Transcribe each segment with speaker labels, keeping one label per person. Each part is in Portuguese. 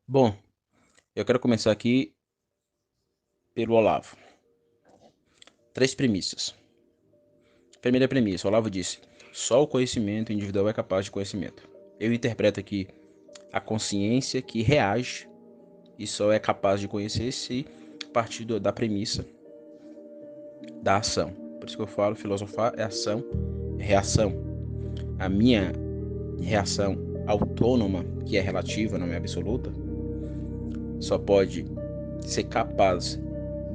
Speaker 1: Bom, eu quero começar aqui pelo Olavo. 3 premissas. Primeira premissa, Olavo disse: só o conhecimento individual é capaz de conhecimento. Eu interpreto aqui a consciência que reage e só é capaz de conhecer se partir da premissa da ação. Por isso que eu falo, filosofar é ação, é reação. A minha reação autônoma, que é relativa, não é absoluta, só pode ser capaz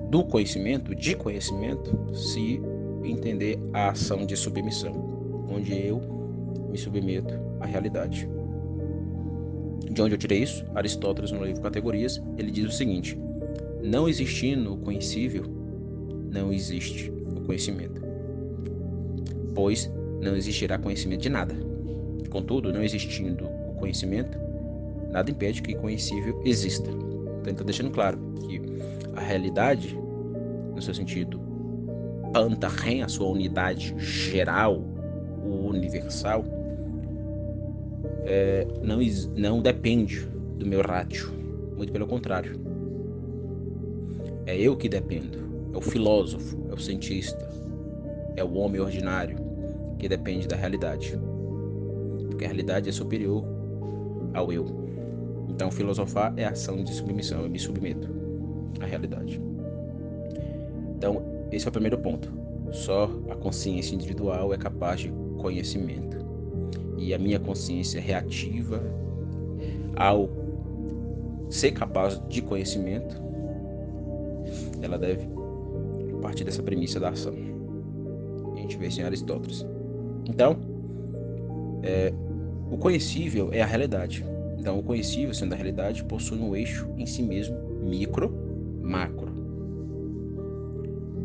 Speaker 1: do conhecimento, de conhecimento, se entender a ação de submissão, onde eu me submeto à realidade. De onde eu tirei isso? Aristóteles, no livro Categorias, ele diz o seguinte: não existindo o conhecível, não existe o conhecimento, pois não existirá conhecimento de nada. Contudo, não existindo o conhecimento, nada impede que o conhecível exista. Então ele está deixando claro que a realidade, no seu sentido pantarrem, a sua unidade geral, o universal, não depende do meu ratio. Muito pelo contrário. É eu que dependo. É o filósofo, é o cientista, é o homem ordinário que depende da realidade. Porque a realidade é superior ao eu. Então, filosofar é ação de submissão. Eu me submeto à realidade. Então, esse é o primeiro ponto. Só a consciência individual é capaz de conhecimento. E a minha consciência reativa ao ser capaz de conhecimento, ela deve partir dessa premissa da ação. A gente vê isso em Aristóteles. Então, o conhecível é a realidade. Então, o conhecível, sendo a realidade, possui um eixo em si mesmo, micro, macro.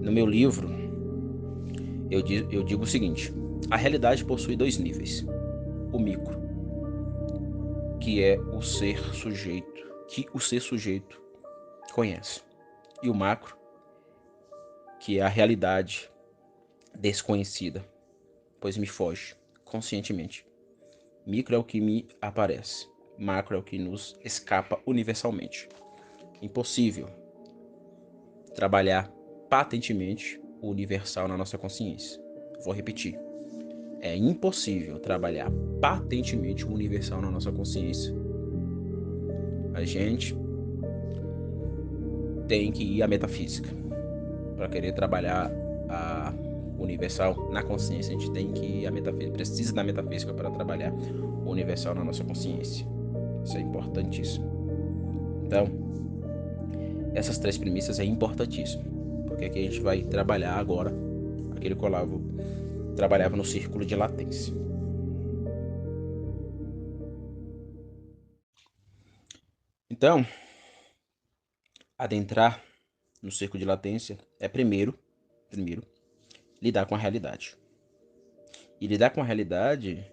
Speaker 1: No meu livro, eu digo o seguinte: a realidade possui 2 níveis. O micro, que é o ser sujeito, que o ser sujeito conhece. E o macro, que é a realidade desconhecida, pois me foge conscientemente. Micro é o que me aparece, macro é o que nos escapa universalmente. Impossível trabalhar patentemente o universal na nossa consciência. Vou repetir. É impossível trabalhar patentemente o universal na nossa consciência. A gente tem que ir à metafísica. Para querer trabalhar a universal na consciência, a gente tem que ir à metafísica, precisa da metafísica para trabalhar o universal na nossa consciência. Isso é importantíssimo. Então, essas 3 premissas é importantíssimo, porque aqui a gente vai trabalhar agora aquele que o Olavo trabalhava no círculo de latência. Então, adentrar no círculo de latência é primeiro lidar com a realidade. E lidar com a realidade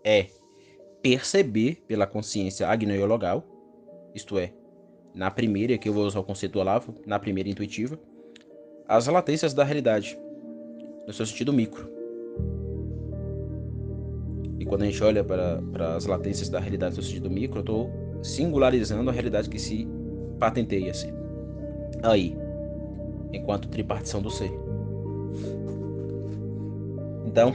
Speaker 1: é perceber pela consciência agnoiologal, isto é, na primeira, que eu vou usar o conceito do Olavo, na primeira intuitiva, as latências da realidade, no seu sentido micro. E quando a gente olha para as latências da realidade no seu sentido micro, eu estou singularizando a realidade que se patenteia-se aí, enquanto tripartição do ser. Então,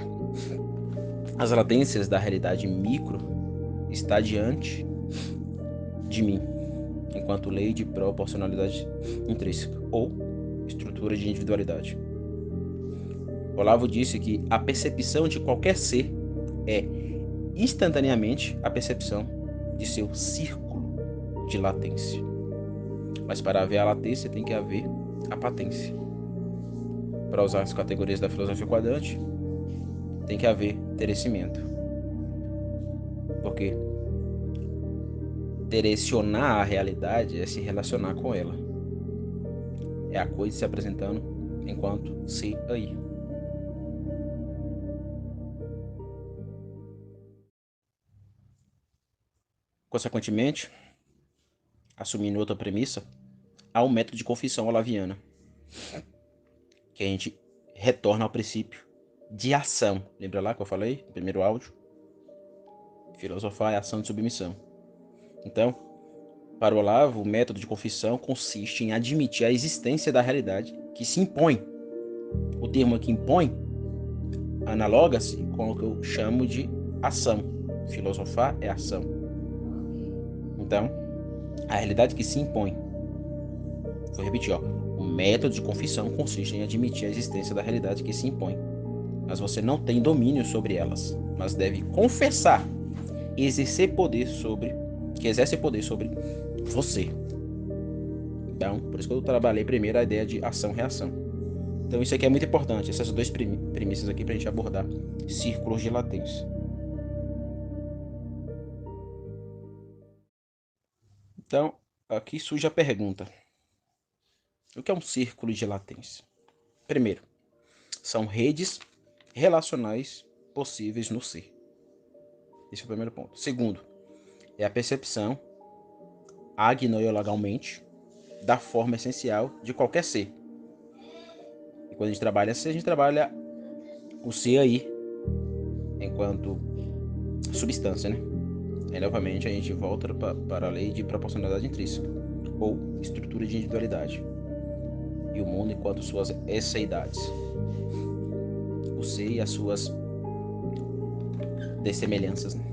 Speaker 1: as latências da realidade micro está diante de mim, enquanto lei de proporcionalidade intrínseca ou estrutura de individualidade. Olavo disse que a percepção de qualquer ser é instantaneamente a percepção de seu círculo de latência. Mas para haver a latência tem que haver a patência. Para usar as categorias da filosofia quadrante, tem que haver terecimento. Porque terecionar a realidade é se relacionar com ela. É a coisa se apresentando enquanto ser aí. Consequentemente, assumindo outra premissa, há um método de confissão olaviana, que a gente retorna ao princípio de ação. Lembra lá que eu falei no primeiro áudio? Filosofar é ação de submissão. Então, Para o Olavo, o método de confissão consiste em admitir a existência da realidade que se impõe. O termo aqui impõe analoga-se com o que eu chamo de ação. Filosofar é ação. Então, a realidade que se impõe. Vou repetir, o método de confissão consiste em admitir a existência da realidade que se impõe. Mas você não tem domínio sobre elas, mas deve confessar que exerce poder sobre você. Então, por isso que eu trabalhei primeiro a ideia de ação-reação. Então, isso aqui é muito importante, essas duas premissas aqui para a gente abordar círculos de latência. Então, aqui surge a pergunta: o que é um círculo de latência? Primeiro, são redes relacionais possíveis no ser. Esse é o primeiro ponto. Segundo, é a percepção agnoiologalmente da forma essencial de qualquer ser. E quando a gente trabalha ser, a gente trabalha o ser aí enquanto substância, né? Aí novamente a gente volta para a lei de proporcionalidade intrínseca, ou estrutura de individualidade, e o mundo enquanto suas esseidades, o ser e as suas dessemelhanças, né?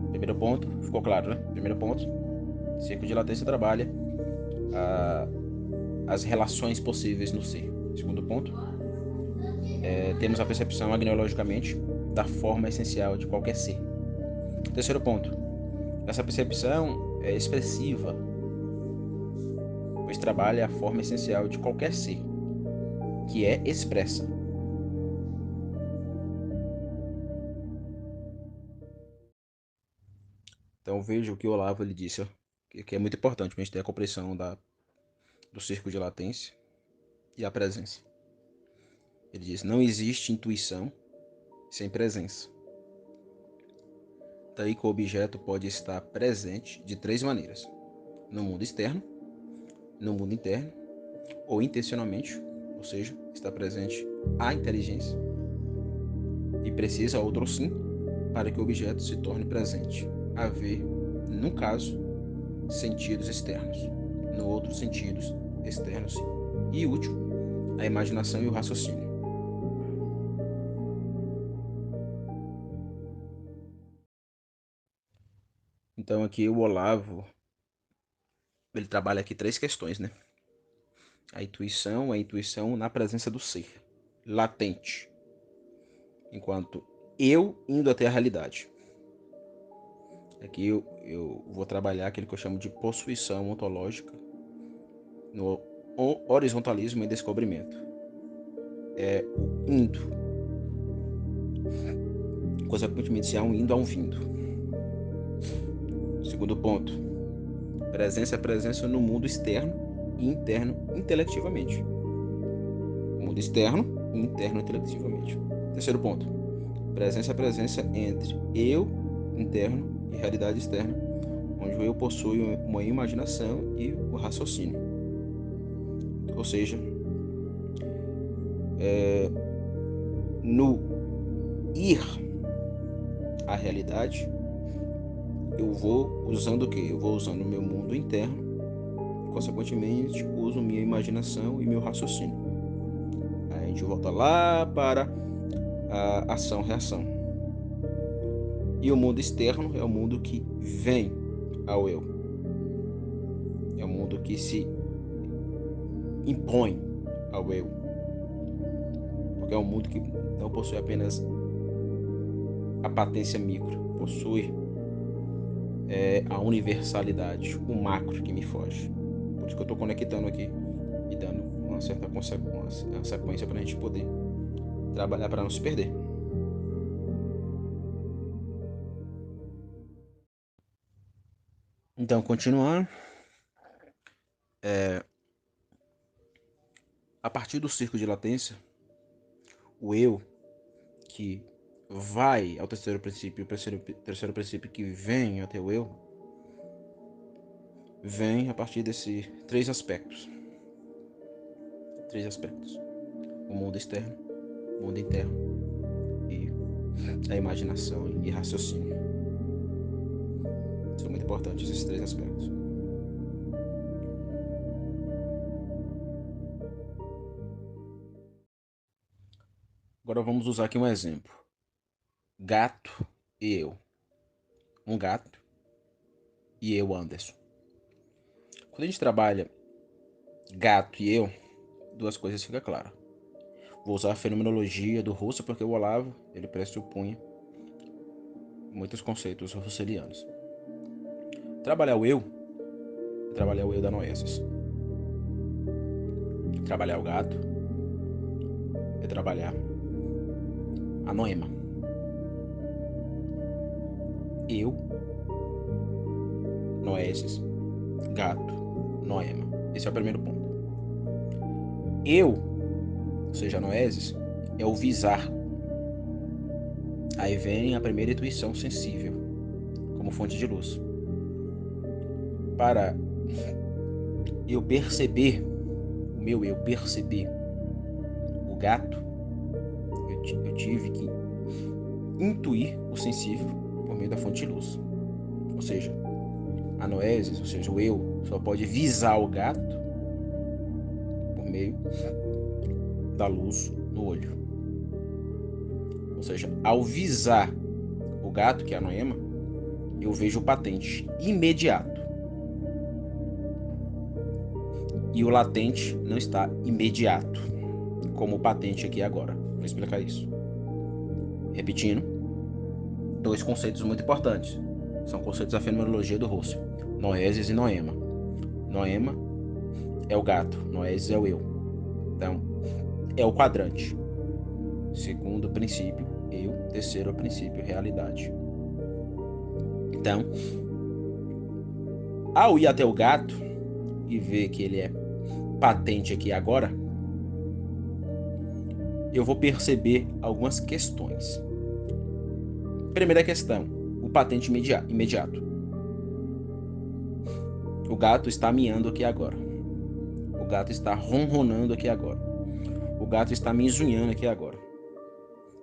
Speaker 1: Primeiro ponto, ficou claro, né? Primeiro ponto, círculo de latência trabalha as relações possíveis no ser. Segundo ponto, temos a percepção agnologicamente da forma essencial de qualquer ser. Terceiro ponto, essa percepção é expressiva, pois trabalha a forma essencial de qualquer ser, que é expressa. Então veja o que o Olavo ele disse, que é muito importante para a gente ter a compreensão do círculo de latência e a presença. Ele diz: não existe intuição sem presença. Daí que o objeto pode estar presente de três maneiras: no mundo externo, no mundo interno, ou intencionalmente, ou seja, está presente a inteligência, e precisa outro sim para que o objeto se torne presente. Haver, num caso, sentidos externos, no outro, sentidos externos sim. E último, a imaginação e o raciocínio. Então aqui o Olavo, ele trabalha aqui três questões, né? A intuição na presença do ser, latente, enquanto eu indo até a realidade. Aqui eu vou trabalhar aquilo que eu chamo de possuição ontológica no horizontalismo e descobrimento. É o indo. Consequentemente, há um indo, há um vindo. Segundo ponto, presença é presença no mundo externo e interno intelectivamente. Mundo externo e interno intelectivamente. Terceiro ponto, presença é presença entre eu interno e realidade externa, onde o eu possui uma imaginação e o raciocínio. Ou seja, no ir à realidade, eu vou usando o quê? Eu vou usando o meu mundo interno, consequentemente uso minha imaginação e meu raciocínio. Aí a gente volta lá para a ação-reação. E o mundo externo é o mundo que vem ao eu. É o mundo que se impõe ao eu. Porque é um mundo que não possui apenas a patência micro, possui a universalidade, o macro que me foge. Por isso que eu estou conectando aqui e dando uma certa sequência para a gente poder trabalhar para não se perder. Então, continuando, a partir do círculo de latência, o eu que vai ao terceiro princípio, o terceiro princípio que vem até o eu, vem a partir desses três aspectos. O mundo externo, o mundo interno e a imaginação e raciocínio. Isso é muito muito importante esses três aspectos. Agora vamos usar aqui um exemplo. Gato e eu. Um gato e eu, Anderson. Quando a gente trabalha gato e eu, duas coisas ficam claras. Vou usar a fenomenologia do Russell porque o Olavo, ele pressupunha muitos conceitos russelianos. Trabalhar o eu é trabalhar o eu da noesis. Trabalhar o gato é trabalhar a noema. Eu, noesis, gato, noema. Esse é o primeiro ponto. Eu, ou seja, a noesis, é o visar. Aí vem a primeira intuição sensível, como fonte de luz. Para eu perceber, o meu eu perceber o gato, eu tive que intuir o sensível por meio da fonte de luz. Ou seja, a noesis, ou seja, o eu, só pode visar o gato por meio da luz no olho. Ou seja, ao visar o gato, que é a noema, eu vejo o patente imediato. E o latente não está imediato, como o patente aqui agora. Vou explicar isso. Repetindo, dois conceitos muito importantes. São conceitos da fenomenologia do Russell. Noesis e noema. Noema é o gato, noesis é o eu. Então, é o quadrante. Segundo princípio, eu. Terceiro princípio, realidade. Então, ao ir até o gato e ver que ele é patente aqui agora, eu vou perceber algumas questões. Primeira questão, o patente imediato. O gato está miando aqui agora. O gato está ronronando aqui agora. O gato está me zunhando aqui agora.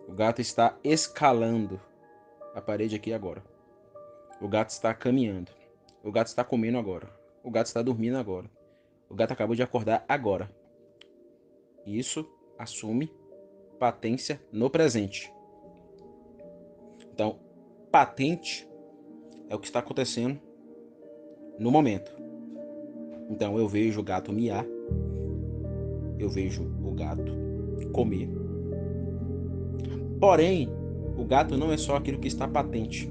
Speaker 1: O gato está escalando a parede aqui agora. O gato está caminhando. O gato está comendo agora. O gato está dormindo agora. O gato acabou de acordar agora. Isso assume patência no presente. Então, patente é o que está acontecendo no momento. Então, eu vejo o gato miar. Eu vejo o gato comer. Porém, o gato não é só aquilo que está patente.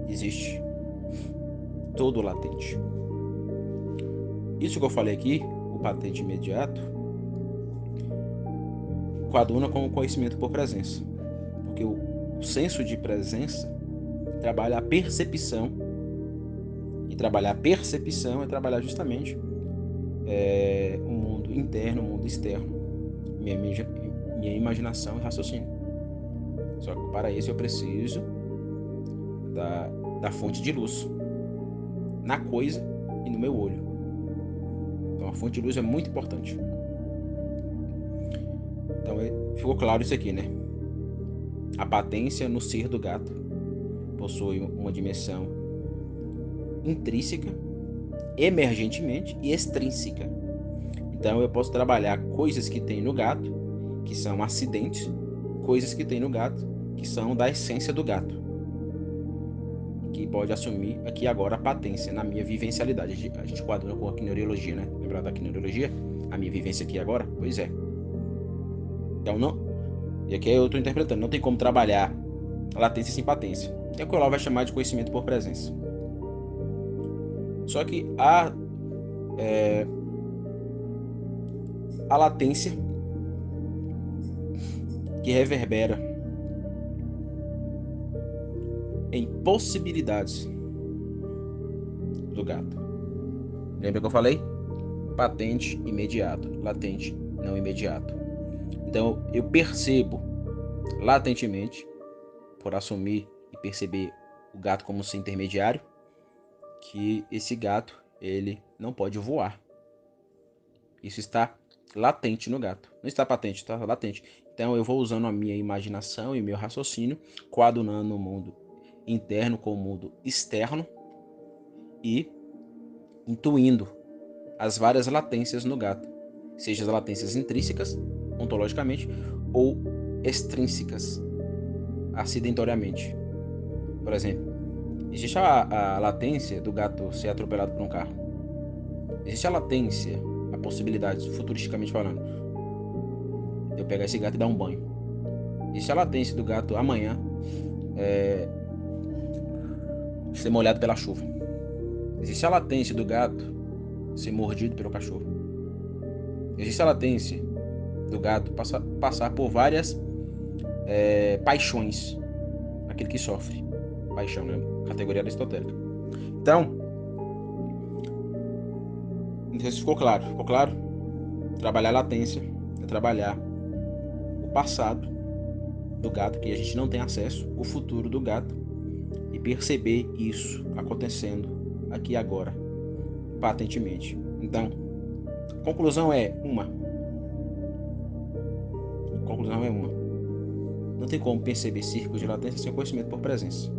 Speaker 1: Existe todo latente. Isso que eu falei aqui, o patente imediato, coaduna com o conhecimento por presença. Porque o senso de presença trabalha a percepção. E trabalhar a percepção é trabalhar justamente o mundo interno, o mundo externo, minha imaginação e raciocínio. Só que para isso eu preciso da fonte de luz na coisa e no meu olho. Então a fonte de luz é muito importante. Então ficou claro isso aqui, né? A patência no ser do gato possui uma dimensão intrínseca, emergentemente e extrínseca. Então eu posso trabalhar coisas que tem no gato, que são acidentes, coisas que tem no gato, que são da essência do gato, que pode assumir aqui agora a patência na minha vivencialidade. A gente quadra com a quineuriologia, né? Lembrar da quineuriologia? A minha vivência aqui agora? Pois é. Então não... E aqui eu estou interpretando. Não tem como trabalhar a latência sem patência. É o que o Olavo vai chamar de conhecimento por presença. Só que a latência que reverbera em possibilidades do gato. Lembra que eu falei? Patente, imediato. Latente, não imediato. Então eu percebo latentemente, por assumir e perceber o gato como ser intermediário, que esse gato ele não pode voar. Isso está latente no gato. Não está patente, está latente. Então eu vou usando a minha imaginação e meu raciocínio, coadunando o mundo interno com o mundo externo, e intuindo as várias latências no gato, seja as latências intrínsecas, ontologicamente, ou extrínsecas, acidentoriamente. Por exemplo, existe a latência do gato ser atropelado por um carro. Existe a latência, a possibilidade, futuristicamente falando, de eu pegar esse gato e dar um banho. Existe a latência do gato amanhã ser molhado pela chuva. Existe a latência do gato ser mordido pelo cachorro. Existe a latência do gato passar por várias paixões. Aquele que sofre. Paixão, né? Categoria aristotélica. Então, não sei se ficou claro. Ficou claro? Trabalhar a latência é trabalhar o passado do gato, que a gente não tem acesso, o futuro do gato, e perceber isso acontecendo aqui agora, patentemente. Então, conclusão é uma. Não tem como perceber círculos de latência sem conhecimento por presença.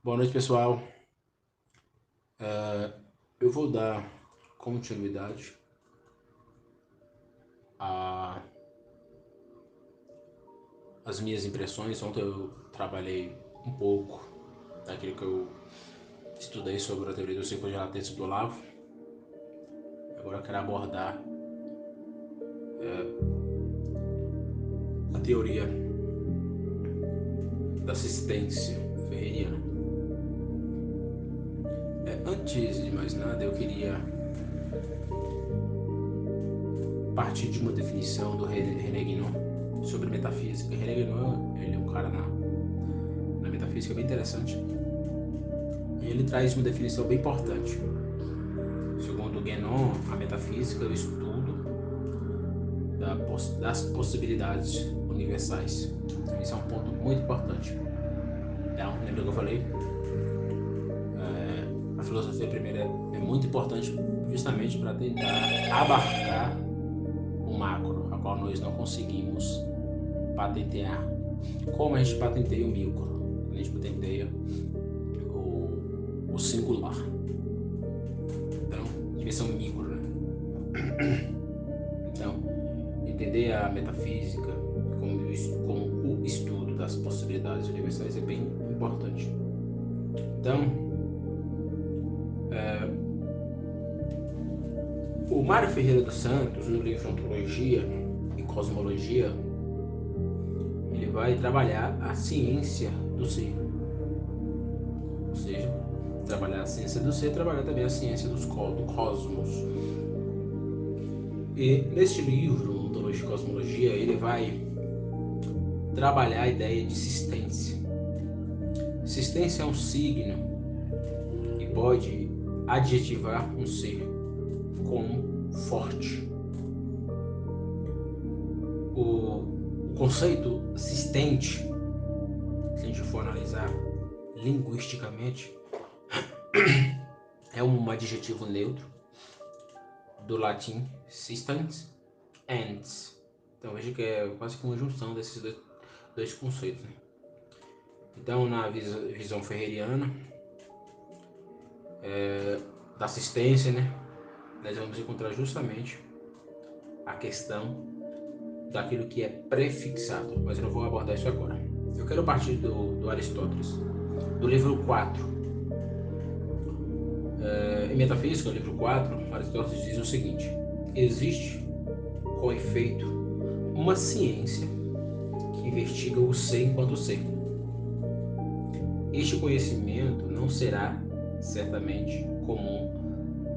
Speaker 1: Boa noite, pessoal. Eu vou dar continuidade às minhas impressões. Ontem eu trabalhei um pouco daquilo que eu estudei sobre a teoria do círculo de latência do Olavo. Agora eu quero abordar a teoria da assistência ferreriana. Antes de mais nada, eu queria partir de uma definição do René Guénon sobre metafísica. René Guénon, ele é um cara na metafísica bem interessante. E ele traz uma definição bem importante. Segundo Guénon, a metafísica é o estudo das possibilidades universais. Esse é um ponto muito importante. Então, lembra que eu falei? A filosofia primeira é muito importante justamente para tentar abarcar o macro, a qual nós não conseguimos patentear. Como a gente patenteia o micro? A gente patenteia o singular. Então, dimensão micro, né? Então, entender a metafísica como o estudo das possibilidades universais é bem importante. Então, o Mário Ferreira dos Santos, no livro Ontologia e Cosmologia, ele vai trabalhar a ciência do ser. Ou seja, trabalhar a ciência do ser, trabalhar também a ciência do cosmos. E neste livro, Ontologia e Cosmologia, ele vai trabalhar a ideia de existência. Existência é um signo que pode adjetivar um ser como forte. O conceito existente, se a gente for analisar linguisticamente, é um adjetivo neutro do latim sistens, ents. Então veja que é quase que uma junção desses dois conceitos, né? Então, na visão ferreriana da assistência, né, nós vamos encontrar justamente a questão daquilo que é prefixado, mas eu não vou abordar isso agora. Eu quero partir do Aristóteles, do livro 4. Em Metafísica, no livro 4, Aristóteles diz o seguinte: existe, com efeito, uma ciência que investiga o ser enquanto ser. Este conhecimento não será, certamente, comum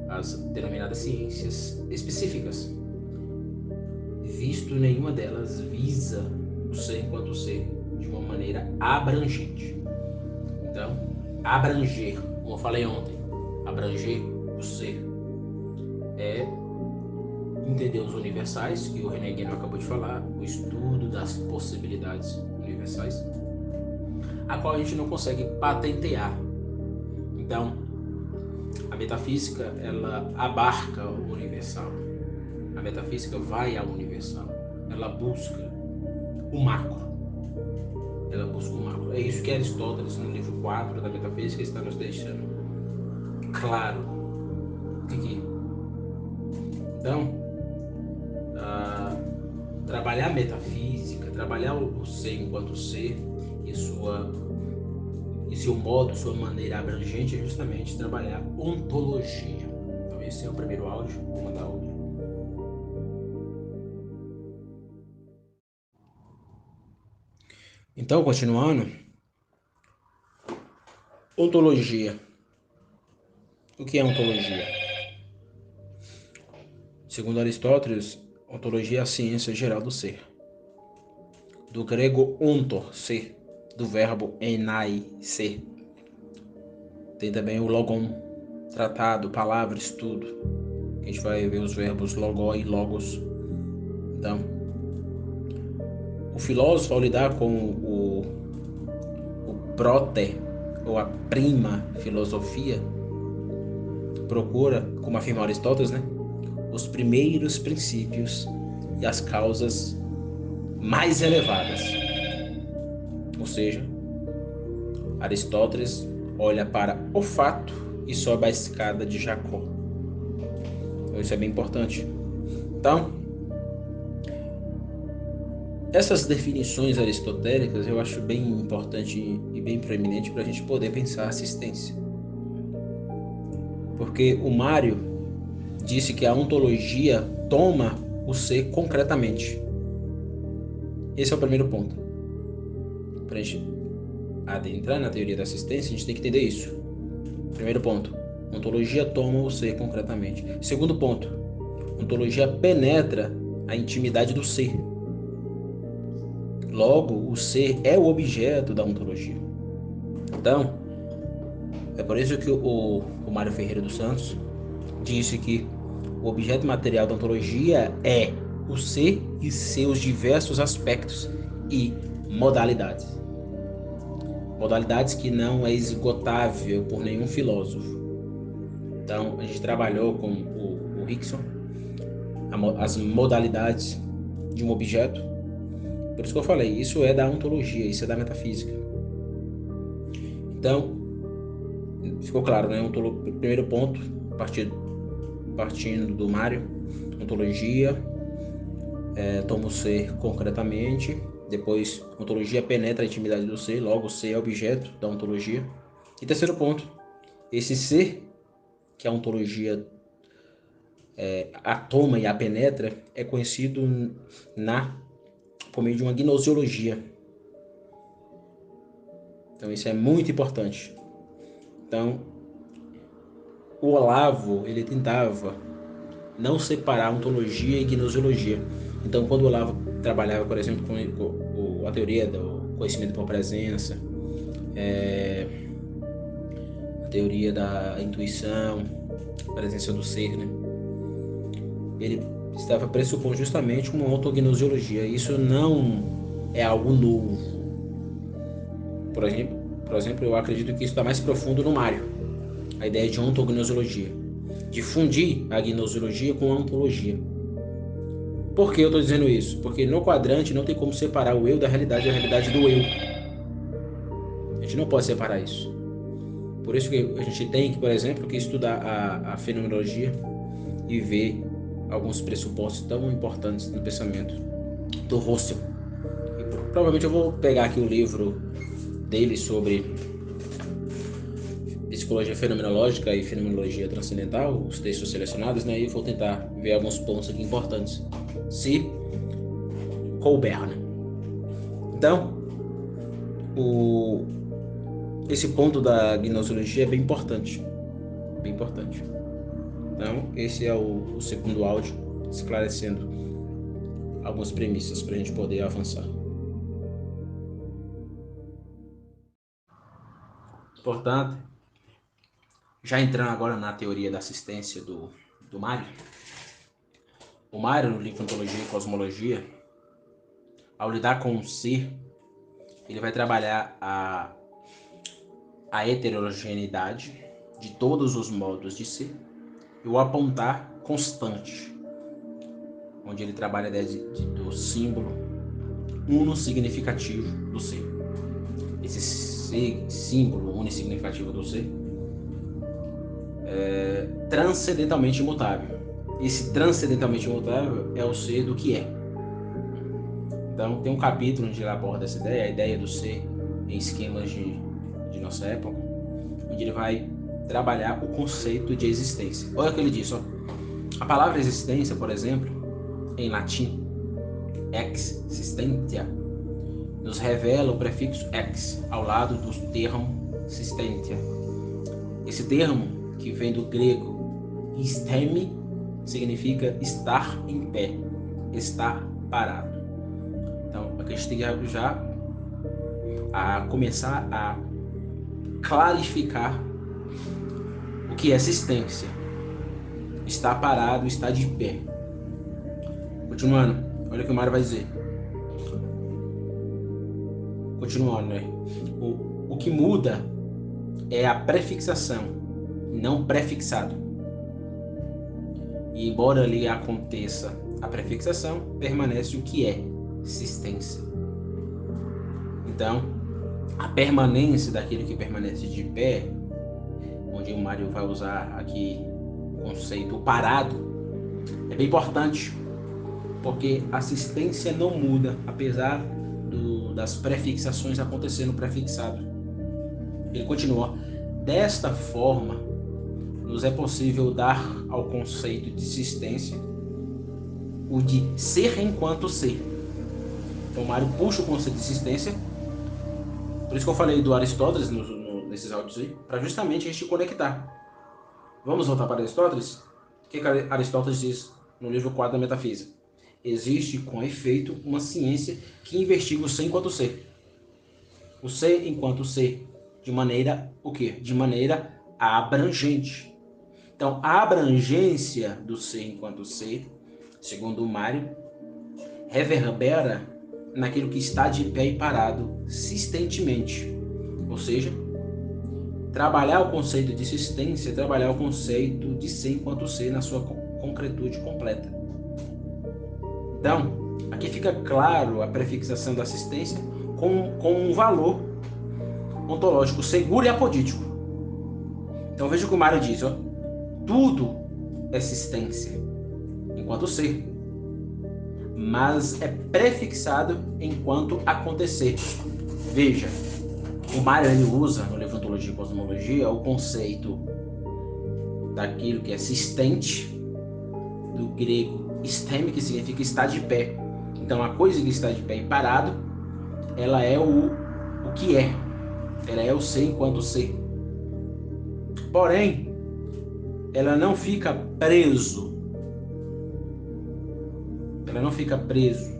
Speaker 1: às denominadas ciências específicas, visto nenhuma delas visa o ser enquanto ser de uma maneira abrangente. Então, abranger, como eu falei ontem, abranger o ser é entender os universais, que o René Guénon acabou de falar, o estudo das possibilidades universais, a qual a gente não consegue patentear. Então, a metafísica, ela abarca o universal. A metafísica vai ao universal. Ela busca o macro. ela busca o macro. É isso que Aristóteles, no livro 4 da Metafísica, está nos deixando claro aqui. Então, trabalhar a metafísica, trabalhar o ser enquanto ser e seu modo, sua maneira abrangente é justamente trabalhar ontologia. Então esse é o primeiro áudio, vou mandar outro. Então, continuando, ontologia. O que é ontologia? Segundo Aristóteles, ontologia é a ciência geral do ser. Do grego ontor, ser, do verbo enai, ser. Tem também o logon, tratado, palavra, estudo. A gente vai ver os verbos logoi e logos. Então, o filósofo, ao lidar com o proter, ou a prima filosofia, procura, como afirma Aristóteles, né, os primeiros princípios e as causas mais elevadas. Ou seja, Aristóteles olha para o fato e sobe a escada de Jacó. Então, isso é bem importante. Então, essas definições aristotélicas eu acho bem importante e bem preeminente para a gente poder pensar a assistência. Porque o Mário disse que a ontologia toma o ser concretamente. Esse é o primeiro ponto. Para a gente adentrar na teoria da assistência, a gente tem que entender isso. Primeiro ponto, ontologia toma o ser concretamente. Segundo ponto, ontologia penetra a intimidade do ser. Logo, o ser é o objeto da ontologia. Então, é por isso que o Mário Ferreira dos Santos disse que o objeto material da ontologia é o ser e seus diversos aspectos e modalidades. Modalidades que não é esgotável por nenhum filósofo. Então, a gente trabalhou com o Rickson as modalidades de um objeto. Por isso que eu falei, isso é da ontologia, isso é da metafísica. Então, ficou claro, né? Primeiro ponto, partindo do Mário, ontologia toma o ser concretamente. Depois, ontologia penetra a intimidade do ser, logo o ser é objeto da ontologia. E terceiro ponto, esse ser que a ontologia a toma e a penetra é conhecido por meio de uma gnosiologia. Então isso é muito importante. Então, o Olavo, ele tentava não separar ontologia e gnosiologia. Então, quando o Olavo trabalhava, por exemplo, com a teoria do conhecimento por presença, a teoria da intuição, presença do ser, né? Ele estava pressupondo justamente uma ontognosiologia. Isso não é algo novo. Por exemplo, eu acredito que isso está mais profundo no Mário, a ideia de ontognosologia, de fundir a gnosiologia com a ontologia. Por que eu estou dizendo isso? Porque no quadrante não tem como separar o eu da realidade e a realidade do eu. A gente não pode separar isso. Por isso que a gente tem que, por exemplo, que estudar a fenomenologia e ver alguns pressupostos tão importantes no pensamento do Russell. E provavelmente eu vou pegar aqui o livro dele sobre psicologia fenomenológica e fenomenologia transcendental, os textos selecionados, né? E vou tentar ver alguns pontos aqui importantes, se couber, né? Então, esse ponto da gnosologia é bem importante, bem importante. Então, esse é o segundo áudio, esclarecendo algumas premissas para a gente poder avançar. Portanto, já entrando agora na teoria da assistência do Mário, o Mário, no livro Ontologia e Cosmologia, ao lidar com o ser, ele vai trabalhar a heterogeneidade de todos os modos de ser e o apontar constante, onde ele trabalha a ideia do símbolo uno significativo do ser. esse símbolo unissignificativo do ser, é transcendentalmente imutável. Esse transcendentalmente imutável é o ser do que é. Então, tem um capítulo onde ele aborda essa ideia, a ideia do ser em esquemas de nossa época, onde ele vai trabalhar o conceito de existência. Olha o que ele diz, ó. A palavra existência, por exemplo, em latim, existentia, nos revela o prefixo ex ao lado do termo existentia. Esse termo, que vem do grego istemi, significa estar em pé, estar parado. Então, aqui a gente tem que já começar a clarificar o que é existência. Estar parado, estar de pé. Continuando, olha o que o Mário vai dizer. Continuando, né? O que muda é a prefixação, não prefixado. E embora ali aconteça a prefixação, permanece o que é existência. Então, a permanência daquilo que permanece de pé, onde o Mário vai usar aqui o conceito parado, é bem importante, porque a existência não muda, apesar das prefixações acontecer no prefixado. Ele continua: desta forma, nos é possível dar ao conceito de existência o de ser enquanto ser. Então, o Mário puxa o conceito de existência. Por isso que eu falei do Aristóteles nesses áudios aí, para justamente a gente conectar. Vamos voltar para Aristóteles? O que Aristóteles diz no livro 4 da Metafísica? Existe, com efeito, uma ciência que investiga o ser enquanto ser. O ser enquanto ser, de maneira o quê? De maneira abrangente. Então, a abrangência do ser enquanto ser, segundo o Mário, reverbera naquilo que está de pé e parado sistentemente. Ou seja, trabalhar o conceito de existência é trabalhar o conceito de ser enquanto ser na sua concretude completa. Então, aqui fica claro a prefixação da existência com um valor ontológico seguro e apodítico. Então, veja o que o Mário diz, ó. Tudo é existência enquanto ser, mas é prefixado enquanto acontecer. Veja, o Mário ele usa no livro Ontologia e Cosmologia o conceito daquilo que é existente, do grego isteme, que significa estar de pé. Então, a coisa que está de pé e parado, ela é o que é. Ela é o ser enquanto ser. Porém, ela não fica preso. Ela não fica preso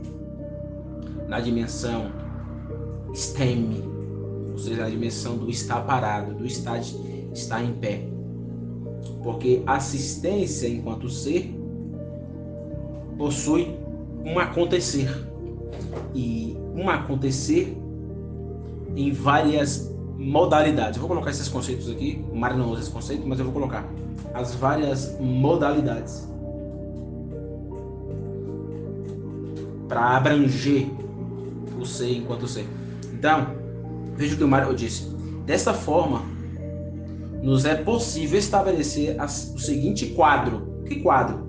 Speaker 1: na dimensão isteme, ou seja, na dimensão do estar parado, do estar em pé. Porque a existência enquanto ser possui um acontecer. E um acontecer em várias modalidades. Eu vou colocar esses conceitos aqui. O Mário não usa esse conceito, mas eu vou colocar as várias modalidades para abranger o ser enquanto ser. Então, veja o que o Mário disse. Desta forma, nos é possível estabelecer o seguinte quadro. Que quadro?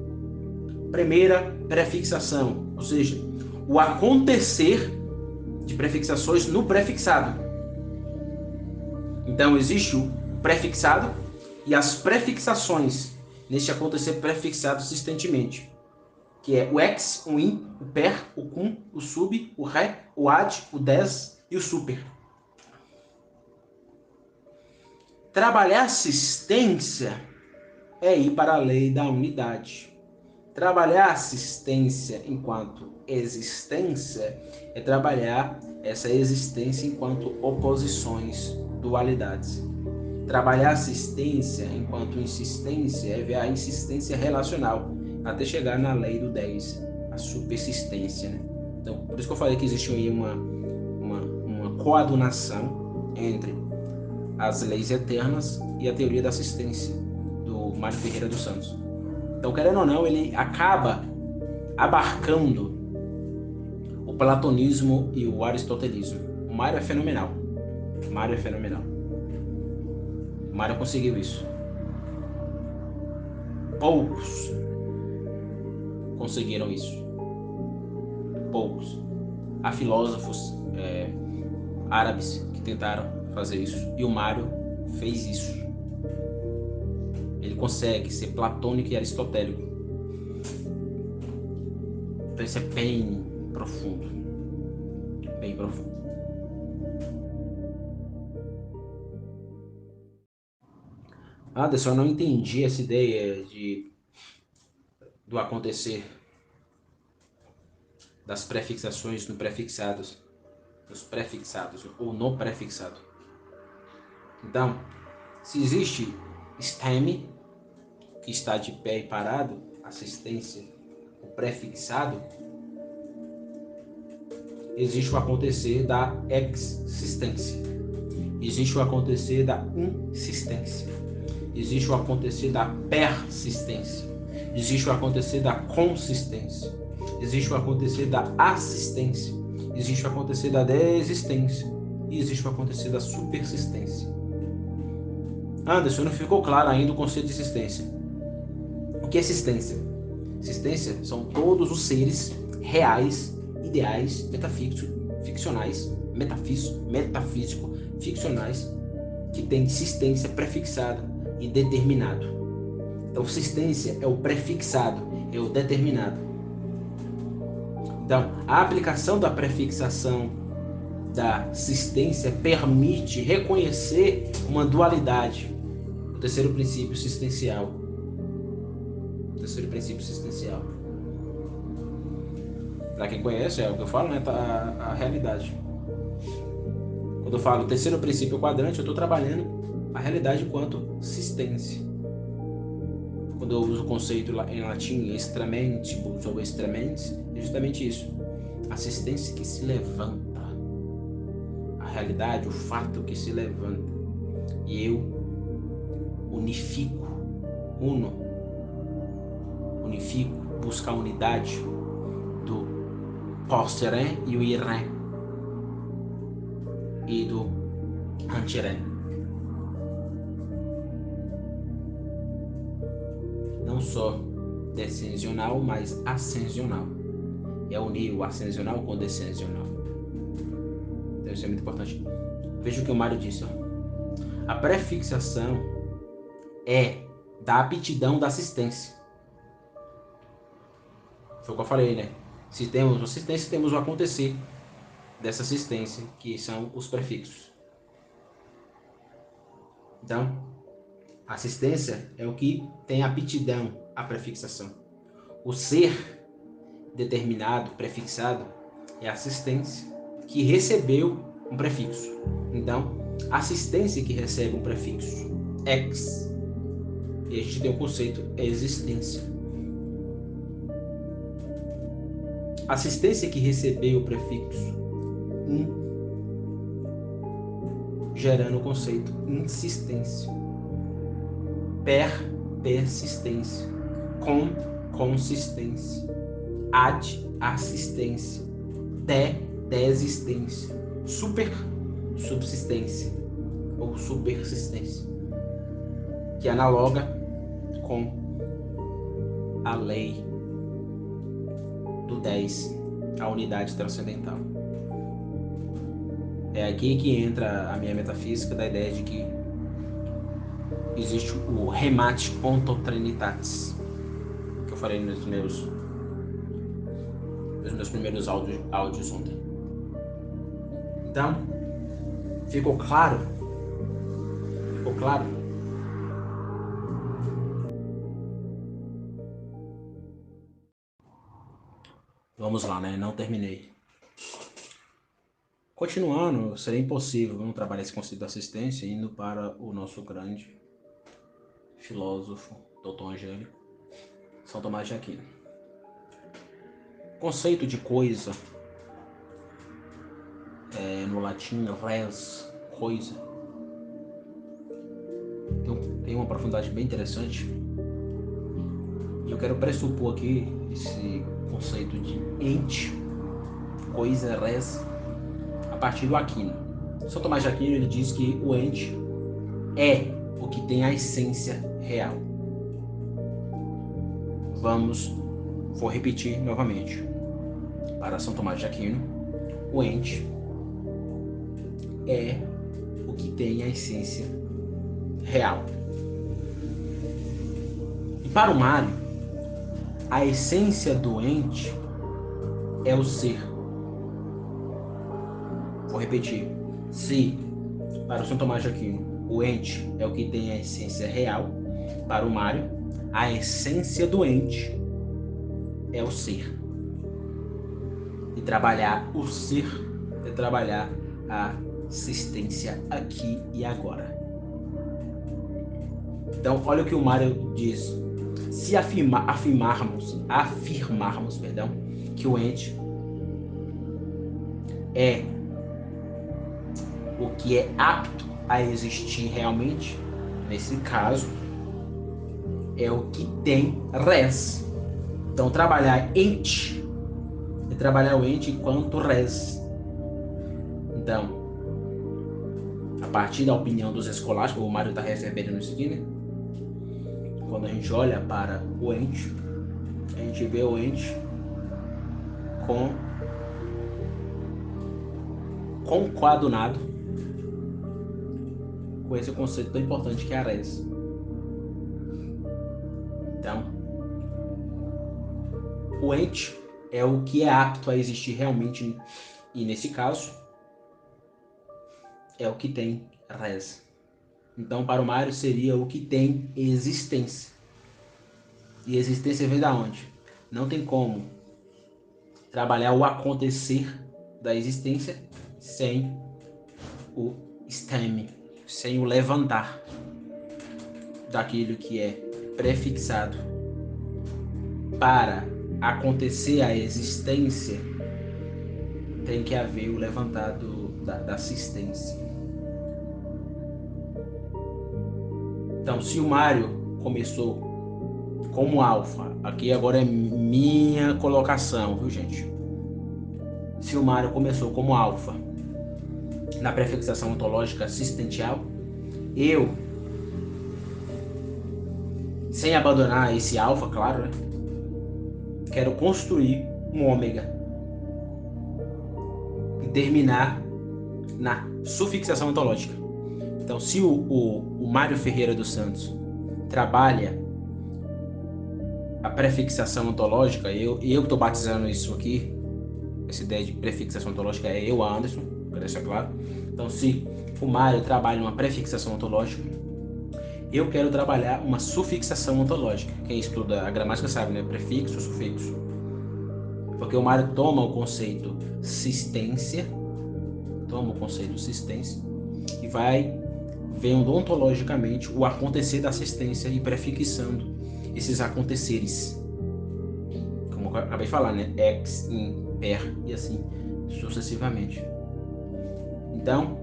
Speaker 1: Primeira, prefixação, ou seja, o acontecer de prefixações no prefixado. Então, existe o prefixado e as prefixações neste acontecer prefixado existentemente, que é o ex, o in, o per, o cum, o sub, o re, o ad, o des e o super. Trabalhar assistência é ir para a lei da unidade. Trabalhar assistência enquanto existência é trabalhar essa existência enquanto oposições, dualidades. Trabalhar assistência enquanto insistência é ver a insistência relacional, até chegar na lei do 10, a supersistência, né? Então, por isso que eu falei que existe aí uma coadunação entre as leis eternas e a teoria da assistência do Mário Ferreira dos Santos. Então, querendo ou não, ele acaba abarcando o platonismo e o aristotelismo. O Mário é fenomenal. Mário é fenomenal. Mário conseguiu isso. Poucos conseguiram isso. Poucos. Há filósofos árabes que tentaram fazer isso. E o Mário fez isso. Ele consegue ser platônico e aristotélico. Então isso é bem profundo. Bem profundo. Anderson, eu não entendi essa ideia do acontecer das prefixações no prefixados, dos prefixados ou no prefixado. Então, se existe STEM, que está de pé e parado, assistência, o prefixado, existe o acontecer da existência, existe o acontecer da insistência, existe o acontecer da persistência, existe o acontecer da consistência, existe o acontecer da assistência, existe o acontecer da desistência e existe o acontecer da supersistência. Anderson, não ficou claro ainda o conceito de existência. O que é existência? Existência são todos os seres reais, ideais, ficcionais, metafísico, ficcionais, que têm existência prefixada e determinado. Então, existência é o prefixado, é o determinado. Então, a aplicação da prefixação da existência permite reconhecer uma dualidade. O terceiro princípio existencial. Para quem conhece, é o que eu falo, né? Tá a realidade. Quando eu falo terceiro princípio quadrante, eu estou trabalhando a realidade enquanto existência. Quando eu uso o conceito em latim, extramentibus ou extramens, é justamente isso. A existência que se levanta. A realidade, o fato que se levanta. E eu unifico, busco a unidade do posserem e o irem e do antirem. Não só descensional, mas ascensional. É unir o ascensional com o descensional. Então isso é muito importante. Veja o que o Mário disse. Ó. A prefixação é da aptidão da assistência. Foi o que eu falei, né? Se temos assistência, temos o acontecer dessa assistência, que são os prefixos. Então, assistência é o que tem aptidão à prefixação. O ser determinado, prefixado, é a assistência que recebeu um prefixo. Então, assistência que recebe um prefixo, ex, e a gente tem o conceito existência. Assistência que recebeu o prefixo gerando o conceito insistência, persistência, consistência, assistência, desistência, subsistência ou supersistência, que analoga com a lei do 10, a unidade transcendental. É aqui que entra a minha metafísica da ideia de que existe o remate onto trinitatis, que eu falei nos meus primeiros áudios ontem. Então, ficou claro? Ficou claro? Vamos lá, né? Não terminei. Continuando, seria impossível não trabalhar esse conceito da assistência indo para o nosso grande filósofo, Doutor Angélico, São Tomás de Aquino. Conceito de coisa, no latim, res, coisa, tem uma profundidade bem interessante. E eu quero pressupor aqui esse conceito de ente, coisa, res, a partir do Aquino. São Tomás de Aquino, ele diz que o ente é o que tem a essência real. Vou repetir novamente. Para São Tomás de Aquino, o ente é o que tem a essência real. E para o Mário, a essência do ente é o ser. Vou repetir. Se para o São Tomás de Aquino o ente é o que tem a essência real, para o Mário, a essência do ente é o ser. E trabalhar o ser é trabalhar a existência aqui e agora. Então, olha o que o Mário diz. Se afirmarmos, que o ente é o que é apto a existir realmente, nesse caso, é o que tem res. Então, trabalhar ente é trabalhar o ente enquanto res. Então, a partir da opinião dos escolásticos, o Mário está reverberando isso aqui, né? Quando a gente olha para o ente, a gente vê o ente coadunado com esse conceito tão importante que é a res. Então, o ente é o que é apto a existir realmente, e nesse caso, é o que tem res. Então, para o Mário, seria o que tem existência. E existência vem da onde? Não tem como trabalhar o acontecer da existência sem o stemme, sem o levantar daquilo que é prefixado. Para acontecer a existência, tem que haver o levantar da assistência. Então, se o Mário começou como alfa, aqui agora é minha colocação, viu, gente? Se o Mário começou como alfa na prefixação ontológica assistencial, eu, sem abandonar esse alfa, claro, né? Quero construir um ômega e terminar na sufixação ontológica. Então, se o Mário Ferreira dos Santos trabalha a prefixação ontológica, eu estou batizando isso aqui, essa ideia de prefixação ontológica é eu, Anderson, para deixar claro. Então, se o Mário trabalha uma prefixação ontológica, eu quero trabalhar uma sufixação ontológica. Quem estuda a gramática sabe, né? Prefixo, sufixo. Porque o Mário toma o conceito existência, e vai vendo ontologicamente o acontecer da assistência e prefixando esses aconteceres. Como eu acabei de falar, né? Ex, in, per e assim sucessivamente. Então,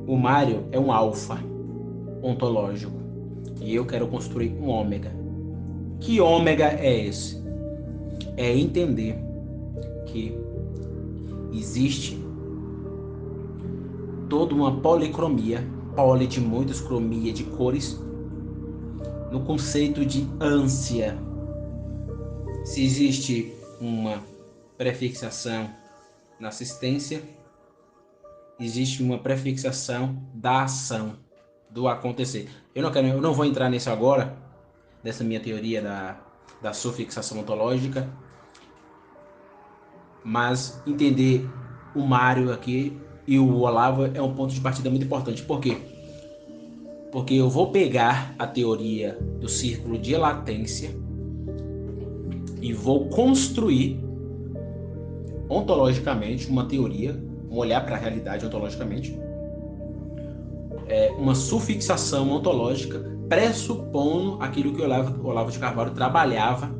Speaker 1: o Mário é um alfa ontológico e eu quero construir um ômega. Que ômega é esse? É entender que existe toda uma policromia, poli de muitas, cromia de cores, no conceito de ânsia. Se existe uma prefixação na assistência, existe uma prefixação da ação, do acontecer. Eu não vou entrar nisso agora, nessa minha teoria da sufixação ontológica, mas entender o Mário aqui e o Olavo é um ponto de partida muito importante. Por quê? Porque eu vou pegar a teoria do círculo de latência e vou construir ontologicamente uma teoria, vamos olhar para a realidade ontologicamente, uma sufixação ontológica pressupondo aquilo que o Olavo de Carvalho trabalhava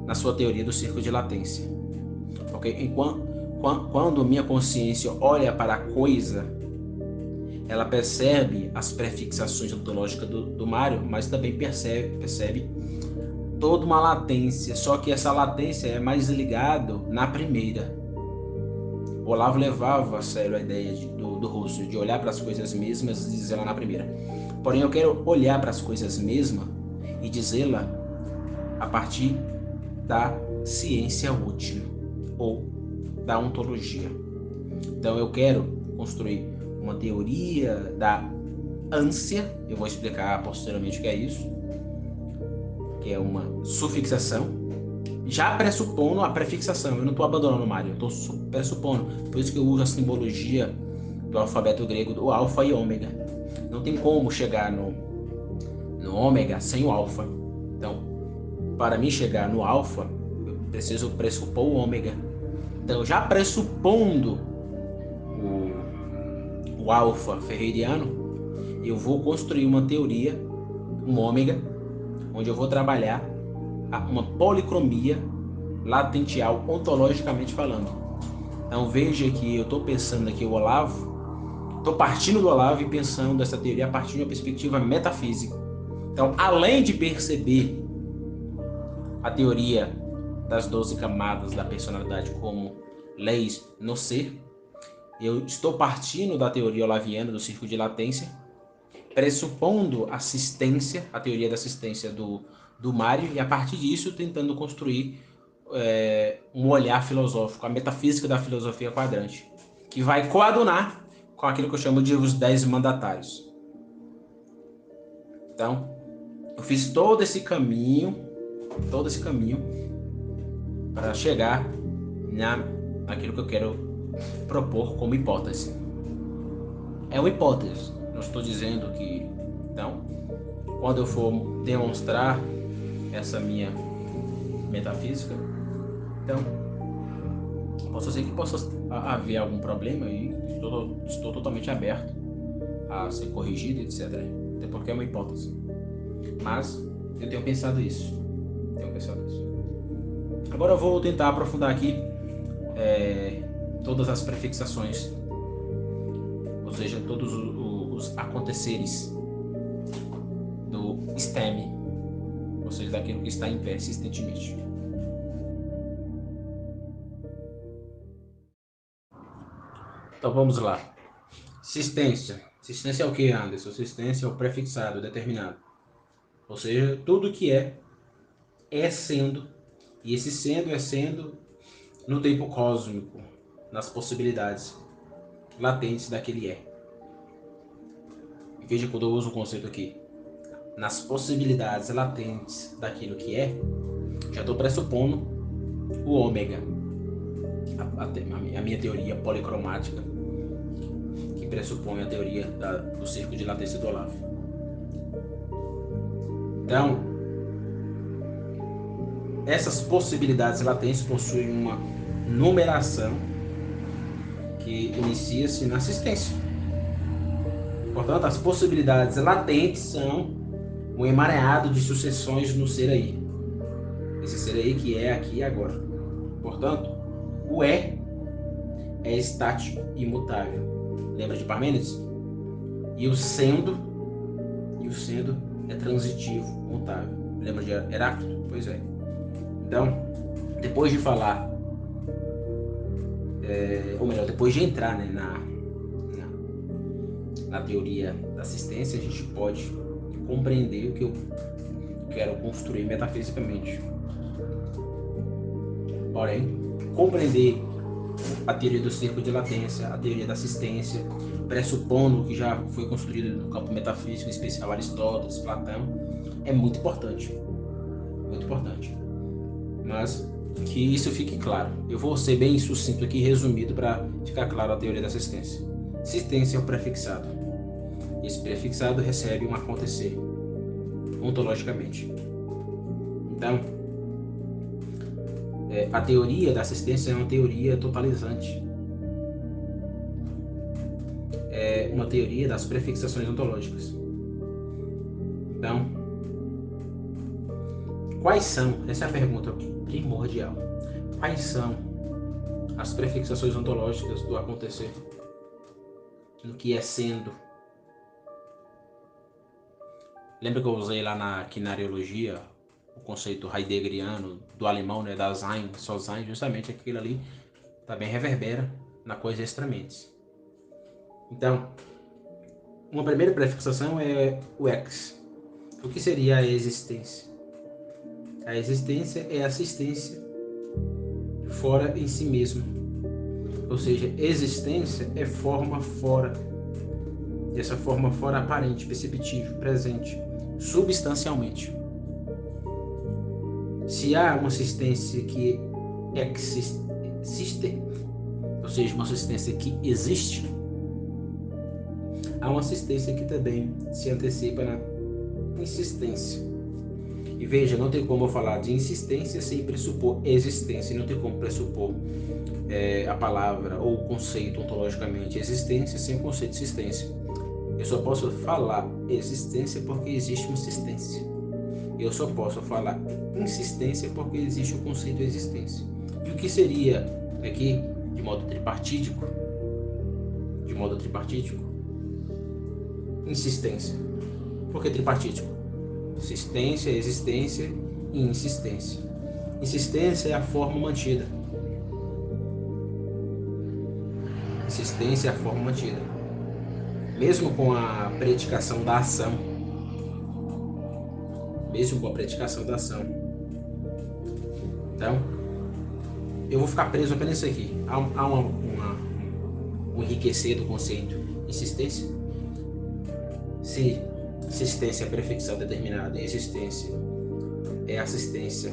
Speaker 1: na sua teoria do círculo de latência. Okay? Quando minha consciência olha para a coisa, ela percebe as prefixações ontológicas do Mário, mas também percebe toda uma latência, só que essa latência é mais ligada na primeira. O Olavo levava a sério a ideia do Russo de olhar para as coisas mesmas e dizê-la na primeira. Porém, eu quero olhar para as coisas mesmas e dizê-la a partir da ciência útil ou da ontologia. Então, eu quero construir uma teoria da ânsia, eu vou explicar posteriormente o que é isso, que é uma sufixação, já pressupondo a prefixação. Eu não estou abandonando o Mário, eu estou pressupondo. Por isso que eu uso a simbologia do alfabeto grego do alfa e ômega. Não tem como chegar no ômega sem o alfa. Então, para mim chegar no alfa, eu preciso pressupor o ômega. Então, já pressupondo o alfa ferreiriano, eu vou construir uma teoria, um ômega, onde eu vou trabalhar uma policromia latenteal, ontologicamente falando. Então veja que eu estou pensando aqui o Olavo, estou partindo do Olavo e pensando essa teoria a partir de uma perspectiva metafísica. Então, além de perceber a teoria das 12 camadas da personalidade como leis no ser, eu estou partindo da teoria olaviana do círculo de latência, pressupondo assistência, a teoria da assistência do Mário, e a partir disso tentando construir um olhar filosófico, a metafísica da filosofia quadrante, que vai coadunar com aquilo que eu chamo de os 10 mandatários. Então, eu fiz todo esse caminho para chegar naquilo que eu quero propor como hipótese. É uma hipótese, não estou dizendo que... Então, quando eu for demonstrar essa minha metafísica, então, posso ser que possa haver algum problema e estou totalmente aberto a ser corrigido, etc. Até porque é uma hipótese. Mas eu tenho pensado isso. Agora eu vou tentar aprofundar aqui todas as prefixações, ou seja, todos os aconteceres do STEM, ou seja, daquilo que está em pé persistentemente. Então vamos lá. Sistência. Sistência é o que, Anderson? Sistência é o prefixado, determinado. Ou seja, tudo que é sendo. E esse sendo é sendo no tempo cósmico, nas possibilidades latentes daquele é. E veja quando eu uso o conceito aqui. Nas possibilidades latentes daquilo que é, já estou pressupondo o ômega. A minha teoria policromática, que pressupõe a teoria do círculo de latência do Olavo. Então, essas possibilidades latentes possuem uma numeração que inicia-se na assistência. Portanto, as possibilidades latentes são um emaranhado de sucessões no ser aí. Esse ser aí que é aqui e agora. Portanto, o é estático e imutável. Lembra de Parmênides? E o sendo é transitivo, mutável. Lembra de Heráclito? Pois é. Então, depois de falar, ou melhor, depois de entrar, né, na teoria da assistência, a gente pode compreender o que eu quero construir metafisicamente. Porém, compreender a teoria do círculo de latência, a teoria da assistência, pressupondo que já foi construído no campo metafísico, em especial Aristóteles, Platão, é muito importante. Muito importante. Mas que isso fique claro. Eu vou ser bem sucinto aqui, resumido, para ficar claro a teoria da assistência. Assistência é o prefixado. Esse prefixado recebe um acontecer, ontologicamente. Então, a teoria da assistência é uma teoria totalizante. É uma teoria das prefixações ontológicas. Então, quais são? Essa é a pergunta primordial. Quais são as prefixações ontológicas do acontecer? No que é sendo? Lembra que eu usei lá na quinariologia o conceito heideggeriano do alemão, né, da Sein, só Sein, justamente aquilo ali também reverbera na coisa extramentis. Então, uma primeira prefixação é o ex. O que seria a existência? A existência é assistência fora em si mesmo. Ou seja, existência é forma fora. E essa forma fora aparente, perceptível, presente, substancialmente. Se há uma assistência que existe, ou seja, uma assistência que existe, há uma assistência que também se antecipa na insistência. E veja, não tem como eu falar de insistência sem pressupor existência, não tem como pressupor a palavra ou o conceito ontologicamente existência sem o conceito de existência. Eu só posso falar existência porque existe uma insistência. Eu só posso falar insistência porque existe o conceito de existência. E o que seria aqui, de modo tripartítico? Insistência. Por que tripartítico? Existência, existência e insistência. Insistência é a forma mantida. Insistência é a forma mantida. Mesmo com a predicação da ação. Então, eu vou ficar preso apenas nisso aqui. Há um enriquecer do conceito insistência. Se assistência é prefixal determinada e existência é assistência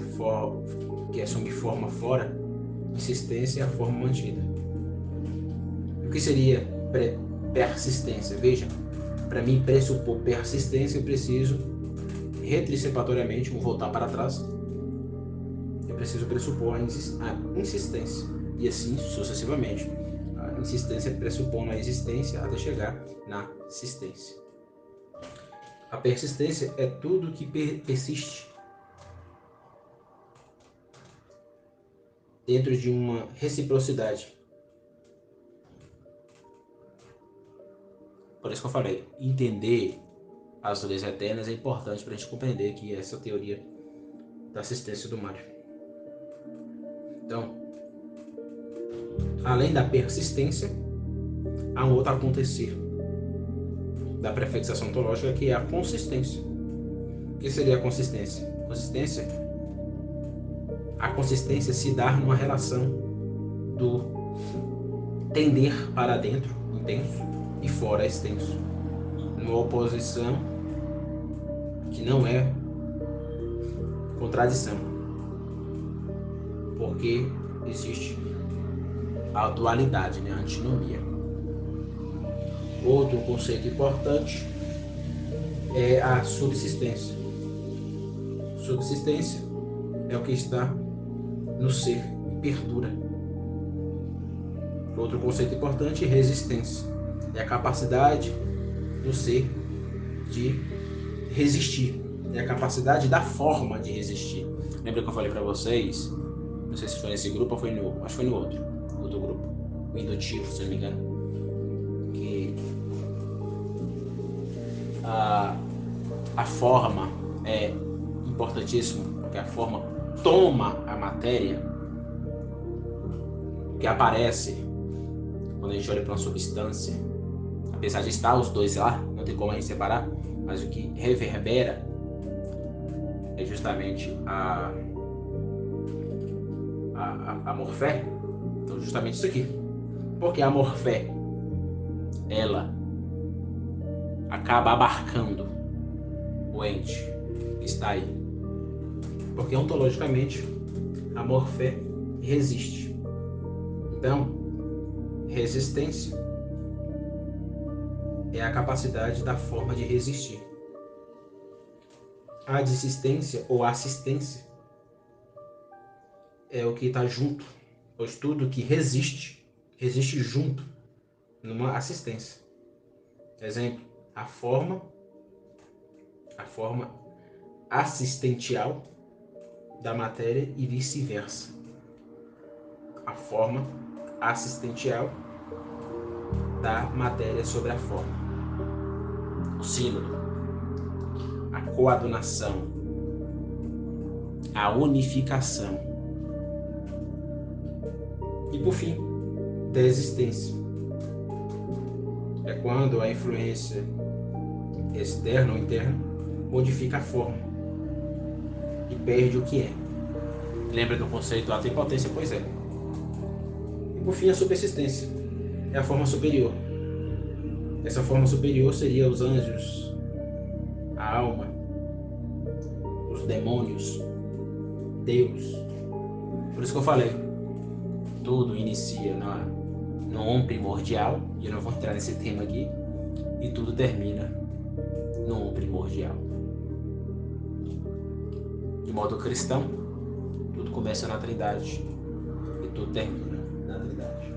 Speaker 1: que assume forma fora, insistência é a forma mantida. O que seria persistência? Veja, para mim pressupor persistência eu preciso retricipatoriamente, vou voltar para trás, eu preciso pressupor a insistência e assim sucessivamente. A insistência pressupondo a existência até chegar na existência. A persistência é tudo que persiste dentro de uma reciprocidade. Por isso que eu falei, entender as leis eternas é importante para a gente compreender que essa teoria da assistência do Mário. Então, além da persistência, há um outro acontecer da prefixação ontológica, que é a consistência. O que seria a consistência? A consistência se dá numa relação do tender para dentro, intenso, e fora, extenso. Numa oposição que não é contradição. Porque existe a dualidade, a antinomia. Outro conceito importante é a subsistência. Subsistência é o que está no ser e perdura. Outro conceito importante é resistência. É a capacidade do ser de resistir. É a capacidade da forma de resistir. Lembra que eu falei para vocês, não sei se foi nesse grupo ou foi no, acho que foi no outro grupo, o indutivo, se não me engano, que a forma é importantíssimo, porque a forma toma a matéria que aparece quando a gente olha para uma substância. Apesar de estar os dois lá, não tem como a gente separar, mas o que reverbera é justamente a morfé. Então, justamente isso aqui. Porque a morfé, ela acaba abarcando o ente que está aí. Porque ontologicamente a morfé resiste. Então, resistência é a capacidade da forma de resistir. A desistência ou assistência é o que está junto, pois tudo que resiste junto numa assistência. Exemplo, a forma assistencial da matéria e vice-versa. A forma assistencial da matéria sobre a forma. O sínodo, a coadunação, a unificação. E por fim, da existência. É quando a influência externa ou interna modifica a forma e perde o que é. Lembra do conceito ato e potência? Pois é. E por fim, a subsistência é a forma superior. Essa forma superior seria os anjos, a alma, os demônios, Deus. Por isso que eu falei, tudo inicia no um primordial, e eu não vou entrar nesse tema aqui, e tudo termina no um primordial. De modo cristão, tudo começa na Trindade e tudo termina na Trindade.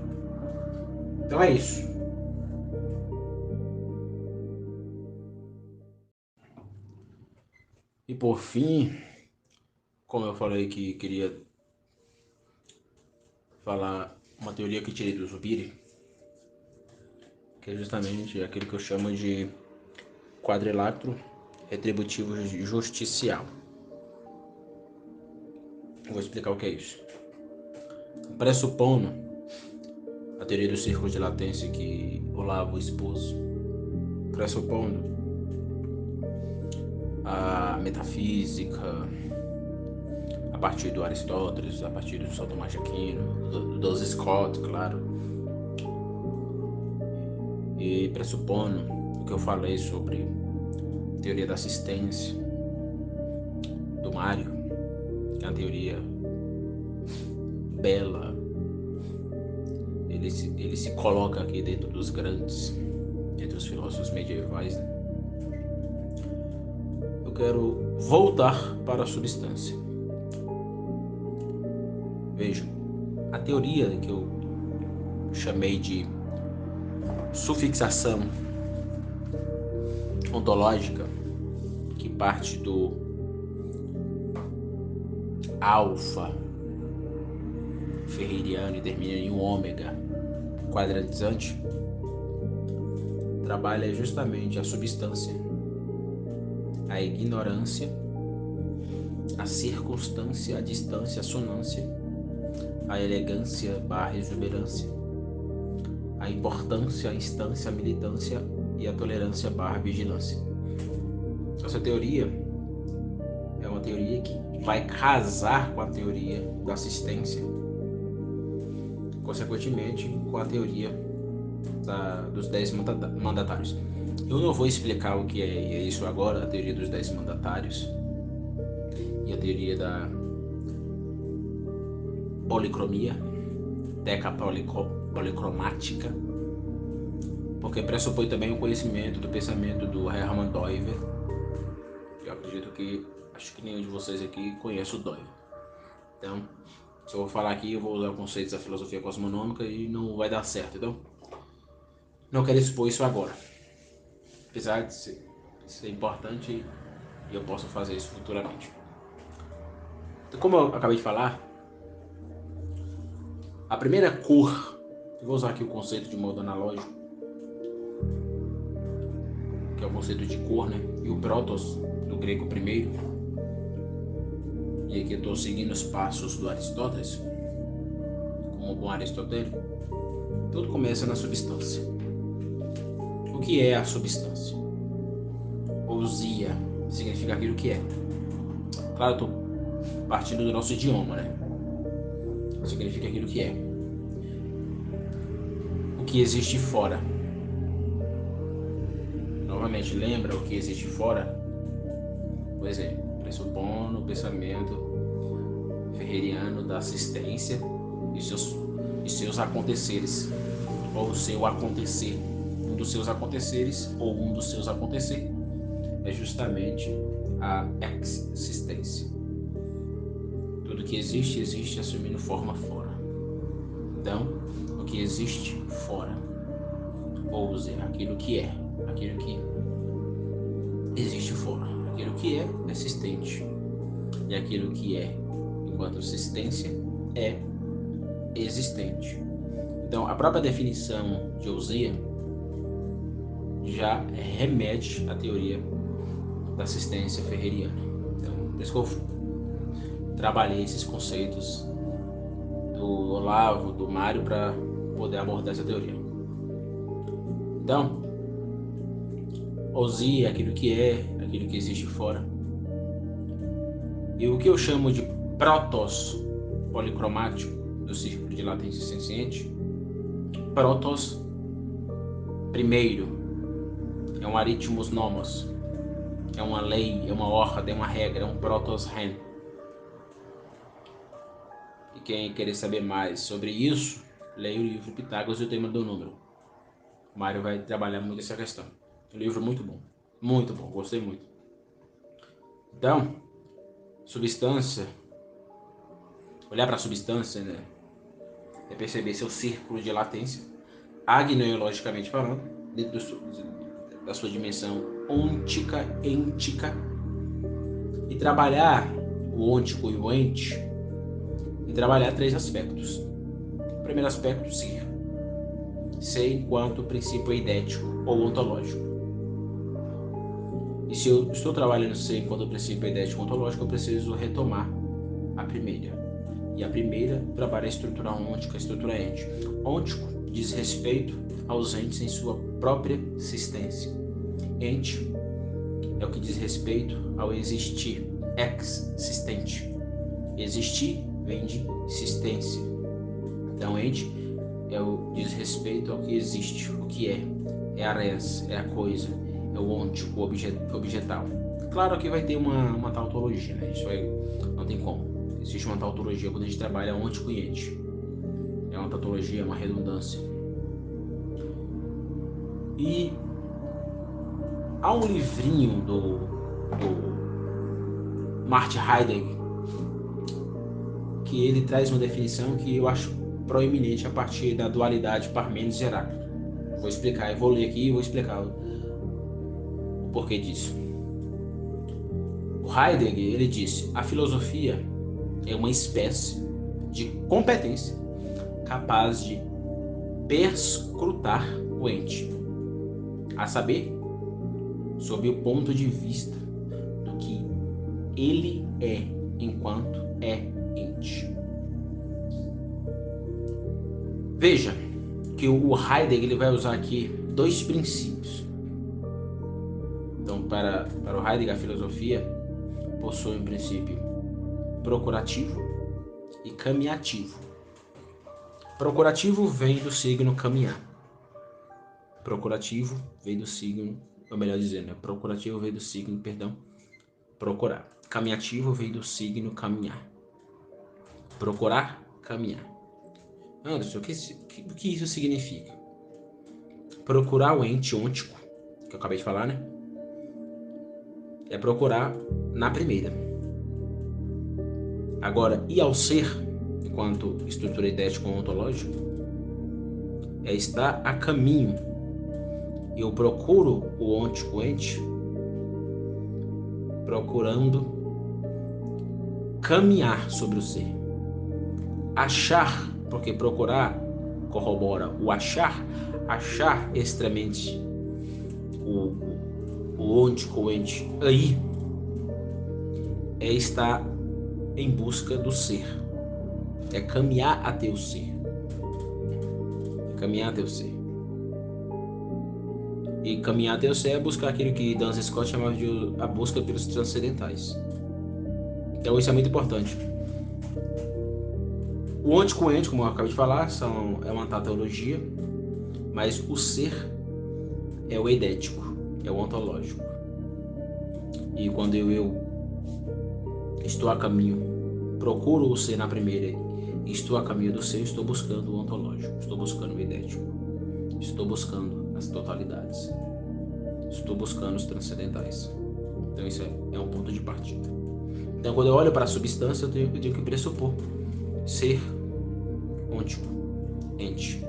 Speaker 1: Então é isso. E por fim, como eu falei que queria falar uma teoria que tirei do Zubiri, que é justamente aquilo que eu chamo de quadrilátero retributivo justicial. Eu vou explicar o que é isso. Pressupondo a teoria do círculo de latência que Olavo expôs, pressupondo a metafísica a partir do Aristóteles, a partir do São Tomás de Aquino, dos Scott, claro, e pressupondo o que eu falei sobre teoria da assistência do Mário, que é uma teoria bela. Ele se coloca aqui dentro dos grandes, entre os filósofos medievais, né? Eu quero voltar para a substância. Vejam, a teoria que eu chamei de sufixação ontológica, que parte do alfa ferreiriano e termina em um ômega quadratizante, trabalha justamente a substância, a ignorância, a circunstância, a distância, a sonância, a elegância / exuberância, a importância, a instância, a militância e a tolerância / vigilância. Essa teoria é uma teoria que vai casar com a teoria da assistência, consequentemente com a teoria dos 10 mandatários. Eu não vou explicar o que é isso agora, a teoria dos 10 mandatários e a teoria da policromia, decapolicromática, porque pressupõe também o conhecimento do pensamento do Hermann Doiver. Eu acredito que, acho que nenhum de vocês aqui conhece o Doiver. Então, se eu vou falar aqui, eu vou usar conceitos da filosofia cosmonômica e não vai dar certo. Então, não quero expor isso agora, apesar de ser importante, e eu posso fazer isso futuramente. Então, como eu acabei de falar, a primeira cor, eu vou usar aqui o conceito de modo analógico, que é o conceito de cor, né? E o protos, do grego primeiro. E aqui eu estou seguindo os passos do Aristóteles, como bom aristotélico. Tudo começa na substância. O que é a substância? Ousia significa aquilo que é. Claro, eu estou partindo do nosso idioma, né? Significa aquilo que é. O que existe fora. Novamente, lembra o que existe fora? Por exemplo, pressupondo o pensamento ferreiriano da assistência e seus aconteceres, ou o seu acontecer. Um dos seus aconteceres, ou um dos seus acontecer, é justamente a existência. Tudo que existe, existe assumindo forma fora. Então, o que existe fora, ou seja, aquilo que é, aquilo que existe fora, aquilo que é existente, e aquilo que é, enquanto existência, é existente. Então, a própria definição de ousia já remete à teoria da assistência ferreiriana. Então, por isso que eu trabalhei esses conceitos do Olavo, do Mário, para poder abordar essa teoria. Então, ousia é aquilo que existe fora. E o que eu chamo de protos policromático do círculo de latência senciente, protos, primeiro, é um aritmos nomos, é uma lei, é uma ordem, é uma regra, é um protos ren. E quem querer saber mais sobre isso, leia o livro Pitágoras e o Tema do Número. O Mário vai trabalhar muito essa questão. Um livro muito bom, gostei muito. Então, substância, olhar para a substância, né, é perceber seu círculo de latência, agnoiologicamente falando, dentro da sua dimensão ôntica, êntica, e trabalhar o ôntico e o ente, e trabalhar 3 aspectos. O primeiro aspecto, ser enquanto princípio eidético ou ontológico. E se eu estou trabalhando ser enquanto princípio eidético ou ontológico, eu preciso retomar a primeira. E a primeira trabalha a estrutura ôntica, a estrutura ente. Ôntico diz respeito aos entes em sua própria existência. Ente é o que diz respeito ao existir, existente. Existir vem de existência. Então, ente diz respeito ao que existe, o que é a res, é a coisa, é o ôntico, o objetal. Claro que vai ter uma tautologia, né? Isso aí não tem como. Existe uma tautologia quando a gente trabalha ôntico e ente. É uma tautologia, é uma redundância. E há um livrinho do Martin Heidegger que ele traz uma definição que eu acho proeminente a partir da dualidade Parmênides e Heráclito. Vou explicar, eu vou ler aqui e vou explicar o porquê disso. O Heidegger, ele disse: a filosofia é uma espécie de competência capaz de perscrutar o ente, a saber, sob o ponto de vista do que ele é enquanto é ente. Veja que o Heidegger ele vai usar aqui 2 princípios. Então, para o Heidegger, a filosofia possui um princípio procurativo e caminhativo. Procurativo vem do signo caminhar. Procurativo vem do signo, ou melhor dizendo, né? Procurativo vem do signo, procurar. Caminhativo vem do signo caminhar. Procurar, caminhar. Anderson, o que isso significa? Procurar o ente ôntico, que eu acabei de falar, né? É procurar na primeira. Agora, e ao ser, enquanto estrutura idética ou ontológica, é estar a caminho. Eu procuro o ôntico ente, procurando caminhar sobre o ser. Achar, porque procurar corrobora o achar extremamente o ôntico, o ente aí, é estar em busca do ser, é caminhar até o ser, e caminhar até o ser é buscar aquilo que Duns Scott chamava de a busca pelos transcendentais. Então isso é muito importante. O ôntico ente, como eu acabei de falar, é uma tautologia, mas o ser é o eidético, é o ontológico. E quando eu estou a caminho, procuro o ser na primeira, e estou a caminho do ser, estou buscando o ontológico, estou buscando o eidético, estou buscando as totalidades, estou buscando os transcendentais. Então isso é um ponto de partida. Então quando eu olho para a substância, eu tenho que pressupor ser, ôntico, ente.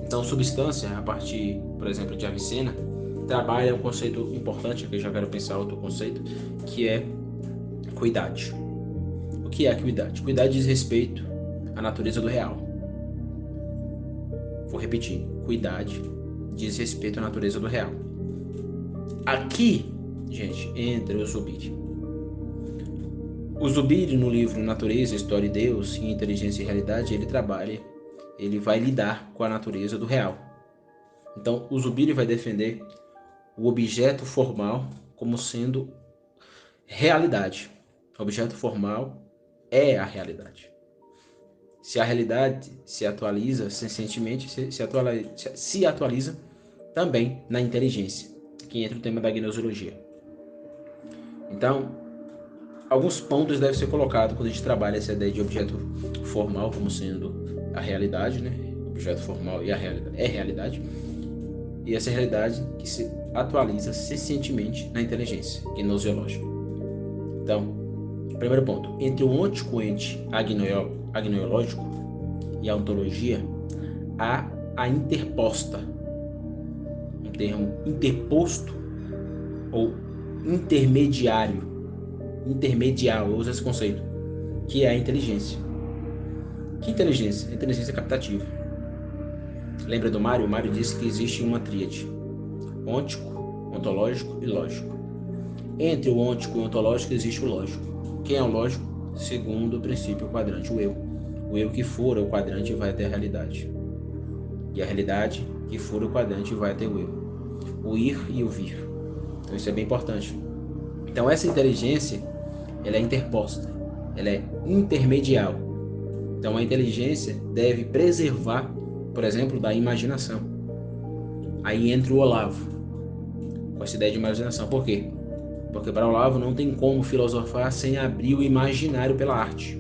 Speaker 1: Então substância, a partir, por exemplo, de Avicena, trabalha um conceito importante, que eu já quero pensar outro conceito, que é cuidade. O que é a cuidade? Cuidade diz respeito à natureza do real. Vou repetir, cuidade diz respeito à natureza do real. Aqui, gente, entra o Zubiri. O Zubiri, no livro Natureza, História e Deus, em Inteligência e Realidade, ele trabalha ele vai lidar com a natureza do real. Então, o Zubiri vai defender o objeto formal como sendo realidade. O objeto formal é a realidade. Se a realidade se atualiza conscientemente, se atualiza também na inteligência, que entra o tema da gnoseologia. Então, alguns pontos devem ser colocados quando a gente trabalha essa ideia de objeto formal como sendo a realidade, né? Objeto formal e a realidade é realidade. E essa realidade que se atualiza conscientemente na inteligência gnoseológica. Então, primeiro ponto, entre o ontocoente agnoiológico e a ontologia, há a interposta, um termo interposto ou intermediário, eu uso esse conceito, que é a inteligência. Que inteligência? A inteligência captativa. Lembra do Mário? O Mário disse que existe uma tríade: ôntico, ontológico e lógico. Entre o ôntico e o ontológico existe o lógico. Quem é o lógico? Segundo o princípio quadrante, o eu. O eu que fura o quadrante vai até a realidade. E a realidade que fura o quadrante vai até o eu. O ir e o vir. Então isso é bem importante. Então essa inteligência, ela é interposta, ela é intermedial. Então a inteligência deve preservar, por exemplo, da imaginação. Aí entra o Olavo, com essa ideia de imaginação. Por quê? Porque para Olavo não tem como filosofar sem abrir o imaginário pela arte.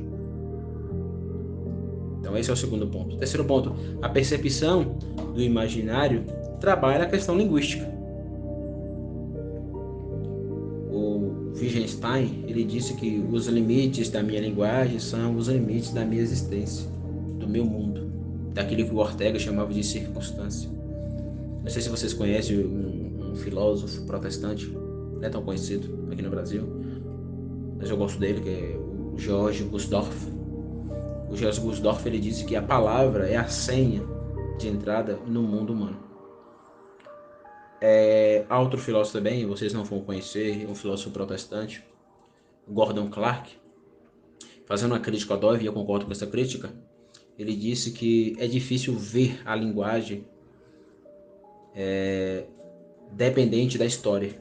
Speaker 1: Então esse é o segundo ponto. Terceiro ponto, a percepção do imaginário trabalha a questão linguística. O Wittgenstein, ele disse que os limites da minha linguagem são os limites da minha existência, do meu mundo, daquilo que o Ortega chamava de circunstância. Não sei se vocês conhecem um filósofo protestante, não é tão conhecido aqui no Brasil, mas eu gosto dele, que é o George Gusdorff. O George Gusdorff, ele disse que a palavra é a senha de entrada no mundo humano. Há outro filósofo também, vocês não vão conhecer, um filósofo protestante, Gordon Clark, fazendo uma crítica ao Dove, e eu concordo com essa crítica. Ele disse que é difícil ver a linguagem dependente da história,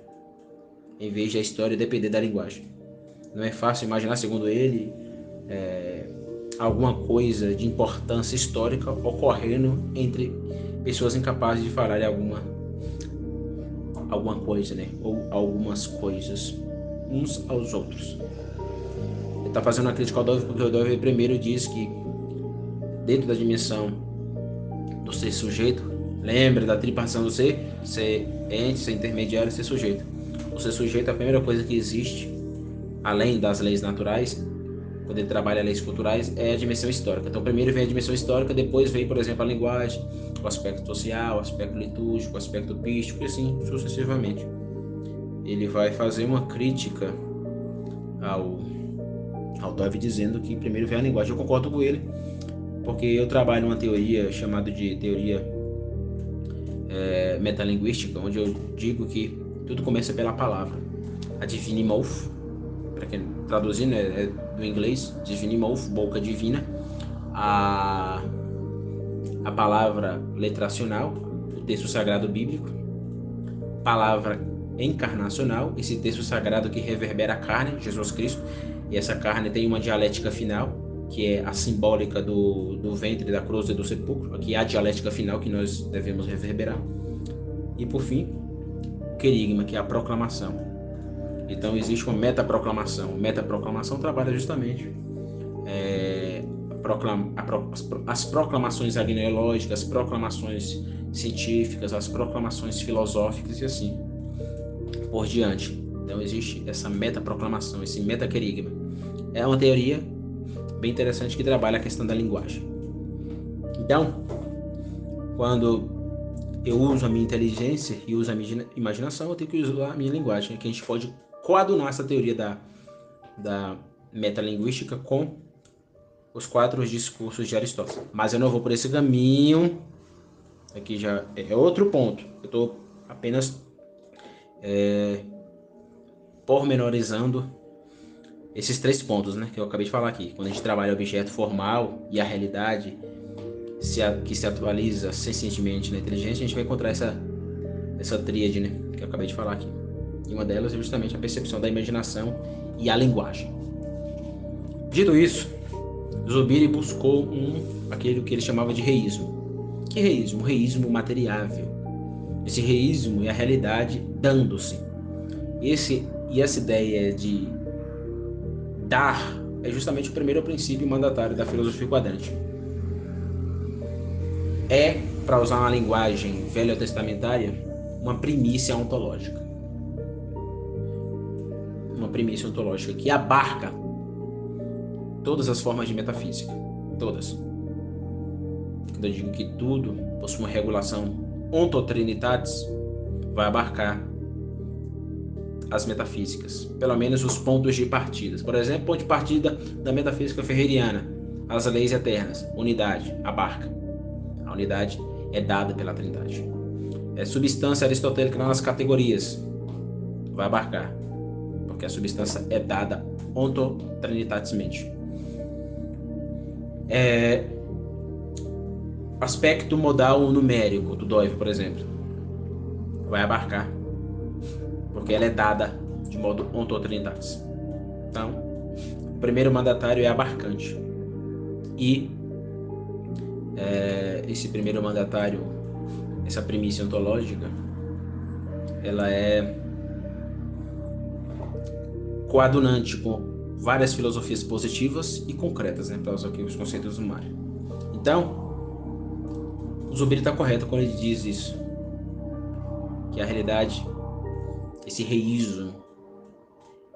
Speaker 1: em vez da história depender da linguagem. Não é fácil imaginar, segundo ele, alguma coisa de importância histórica ocorrendo entre pessoas incapazes de falar alguma coisa, né? Ou algumas coisas uns aos outros. Ele está fazendo uma crítica ao Dove, porque o Dove primeiro diz que dentro da dimensão do ser sujeito, lembra da tripartição do ser ente, ser intermediário e ser sujeito. O ser sujeito é a primeira coisa que existe, além das leis naturais, quando ele trabalha leis culturais, é a dimensão histórica. Então primeiro vem a dimensão histórica, depois vem, por exemplo, a linguagem, o aspecto social, o aspecto litúrgico, o aspecto pístico e assim sucessivamente. Ele vai fazer uma crítica ao Dove dizendo que primeiro vem a linguagem. Eu concordo com ele, porque eu trabalho uma teoria chamada de teoria metalinguística, onde eu digo que tudo começa pela palavra. A divine mouth, para quem traduzindo é do inglês, divine mouth, boca divina. A palavra letracional, o texto sagrado bíblico. Palavra encarnacional, esse texto sagrado que reverbera a carne, Jesus Cristo, e essa carne tem uma dialética final, que é a simbólica do ventre, da cruz e do sepulcro. Aqui é a dialética final que nós devemos reverberar. E por fim, o querigma, que é a proclamação. Então existe uma metaproclamação. Metaproclamação trabalha justamente as proclamações agnoiológicas, as proclamações científicas, as proclamações filosóficas e assim por diante. Então existe essa metaproclamação, esse metaquerigma. É uma teoria bem interessante que trabalha a questão da linguagem. Então, quando eu uso a minha inteligência e uso a minha imaginação, eu tenho que usar a minha linguagem, que a gente pode coadunar essa teoria da metalinguística com os 4 discursos de Aristóteles. Mas eu não vou por esse caminho. Aqui já é outro ponto. Eu estou apenas pormenorizando esses 3 pontos, né, que eu acabei de falar aqui. Quando a gente trabalha o objeto formal e a realidade, que se atualiza sencientemente na inteligência, a gente vai encontrar essa tríade, né, que eu acabei de falar aqui. E uma delas é justamente a percepção da imaginação e a linguagem. Dito isso, Zubiri buscou aquele que ele chamava de reísmo. Que reísmo? Reísmo materiável. Esse reísmo é a realidade dando-se. E essa ideia de dar é justamente o primeiro princípio mandatário da filosofia quadrante. É, para usar uma linguagem velho-testamentária, uma primícia ontológica. Uma primícia ontológica que abarca todas as formas de metafísica. Todas. Quando eu digo que tudo possui uma regulação ontotrinitatis, vai abarcar as metafísicas, pelo menos os pontos de partida. Por exemplo, ponto de partida da metafísica ferreriana, as leis eternas, unidade, abarca. A unidade é dada pela Trindade. Substância aristotélica nas categorias, vai abarcar, porque a substância é dada ontotrinitatismente. Aspecto modal numérico do Deuve, por exemplo, vai abarcar, porque ela é dada de modo ontotrinitatis. Então, o primeiro mandatário é abarcante. E esse primeiro mandatário, essa primícia ontológica, ela é coadunante com várias filosofias positivas e concretas, né, para usar aqui os conceitos do Mário. Então, o Zubiri está correto quando ele diz isso, que a realidade, esse reísmo,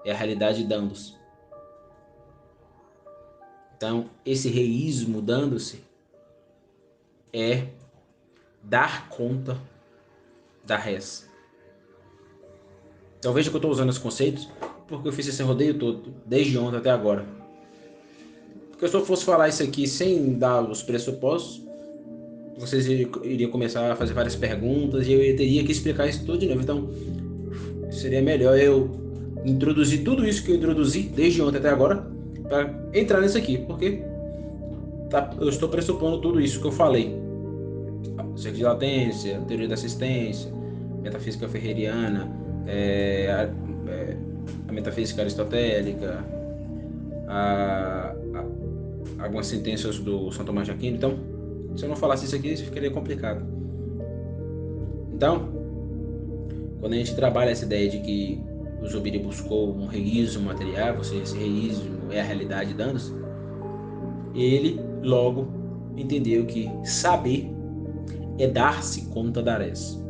Speaker 1: é a realidade dando-se. Então, esse reísmo dando-se é dar conta da res. Então veja que eu estou usando os conceitos porque eu fiz esse rodeio todo, desde ontem até agora. Porque se eu fosse falar isso aqui sem dar os pressupostos, vocês iriam começar a fazer várias perguntas e eu teria que explicar isso tudo de novo. Então seria melhor eu introduzir tudo isso que eu introduzi desde ontem até agora para entrar nisso aqui, porque eu estou pressupondo tudo isso que eu falei. Cerco de latência, teoria da assistência, metafísica ferreriana, a metafísica aristotélica, algumas sentenças do São Tomás de Aquino. Então, se eu não falasse isso aqui, isso ficaria complicado. Então, quando a gente trabalha essa ideia de que o Zubiri buscou um reísmo material, ou seja, esse reísmo é a realidade dando-se, ele logo entendeu que saber é dar-se conta da res.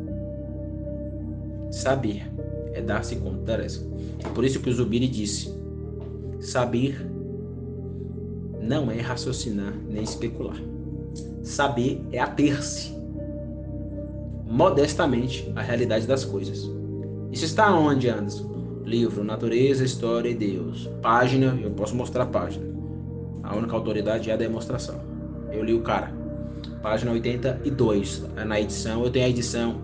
Speaker 1: Saber é dar-se conta da res. É por isso que o Zubiri disse: saber não é raciocinar nem especular. Saber é ater-se modestamente à realidade das coisas. Isso está onde, Anderson? Livro Natureza, História e Deus. Página, eu posso mostrar a página. A única autoridade é a demonstração. Eu li o cara. Página 82. Na edição, eu tenho a edição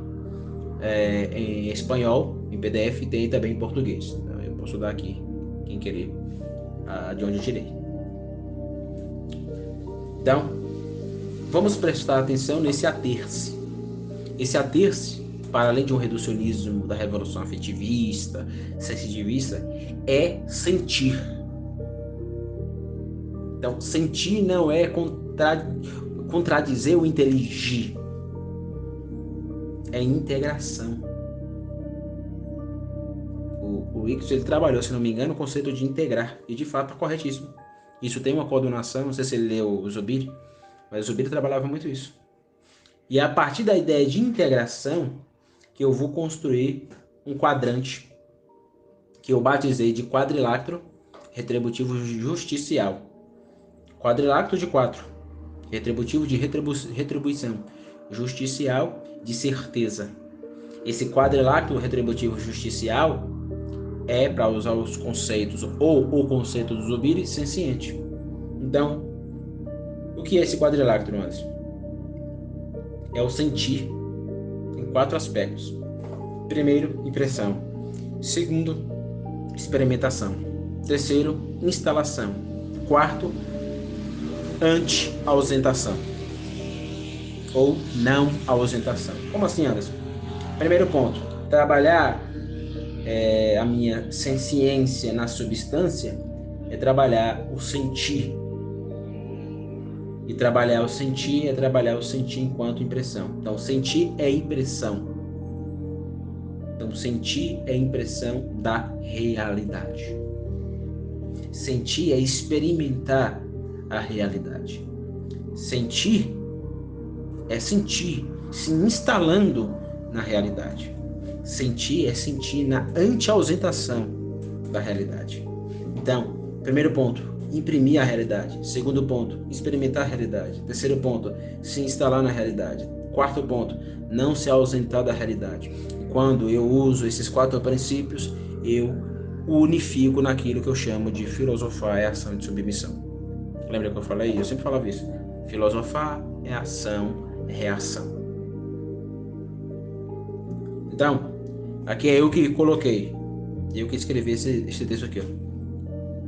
Speaker 1: em espanhol, em PDF, e tem também em português. Então, eu posso dar aqui, quem querer, de onde eu tirei. Então, vamos prestar atenção nesse ater-se. Esse ater-se, para além de um reducionismo da revolução afetivista, sensitivista, é sentir. Então, sentir não é contradizer o inteligir, é integração. O Ictus, ele trabalhou, se não me engano, o conceito de integrar, e de fato é corretíssimo. Isso tem uma coordenação, não sei se ele leu o Zubiri, mas o Zubiri trabalhava muito isso. E é a partir da ideia de integração que eu vou construir um quadrante que eu batizei de quadrilátero retributivo justicial. Quadrilátero de 4, retributivo de retribuição, justicial de certeza. Esse quadrilátero retributivo justicial é, para usar os conceitos, ou o conceito do Zubiri, senciente. Então, o que é esse quadrilátero, Anderson? É o sentir em 4 aspectos. Primeiro, impressão. Segundo, experimentação. Terceiro, instalação. Quarto, anti-ausentação. ou não ausentação. Como assim, Anderson? Primeiro ponto, trabalhar a minha senciência na substância é trabalhar o sentir. E trabalhar o sentir é trabalhar o sentir enquanto impressão. Então, sentir é impressão. Então, sentir é impressão da realidade. Sentir é experimentar a realidade. Sentir é sentir, se instalando na realidade. Sentir é sentir na anti-ausentação da realidade. Então, primeiro ponto, imprimir a realidade. Segundo ponto, experimentar a realidade. Terceiro ponto, se instalar na realidade. Quarto ponto, não se ausentar da realidade. Quando eu uso esses 4 princípios, eu unifico naquilo que eu chamo de filosofar é ação de submissão. Lembra que eu falei? Eu sempre falava isso. Filosofar é ação, é reação. Então, aqui é eu que coloquei, eu que escrevi esse texto aqui, ó.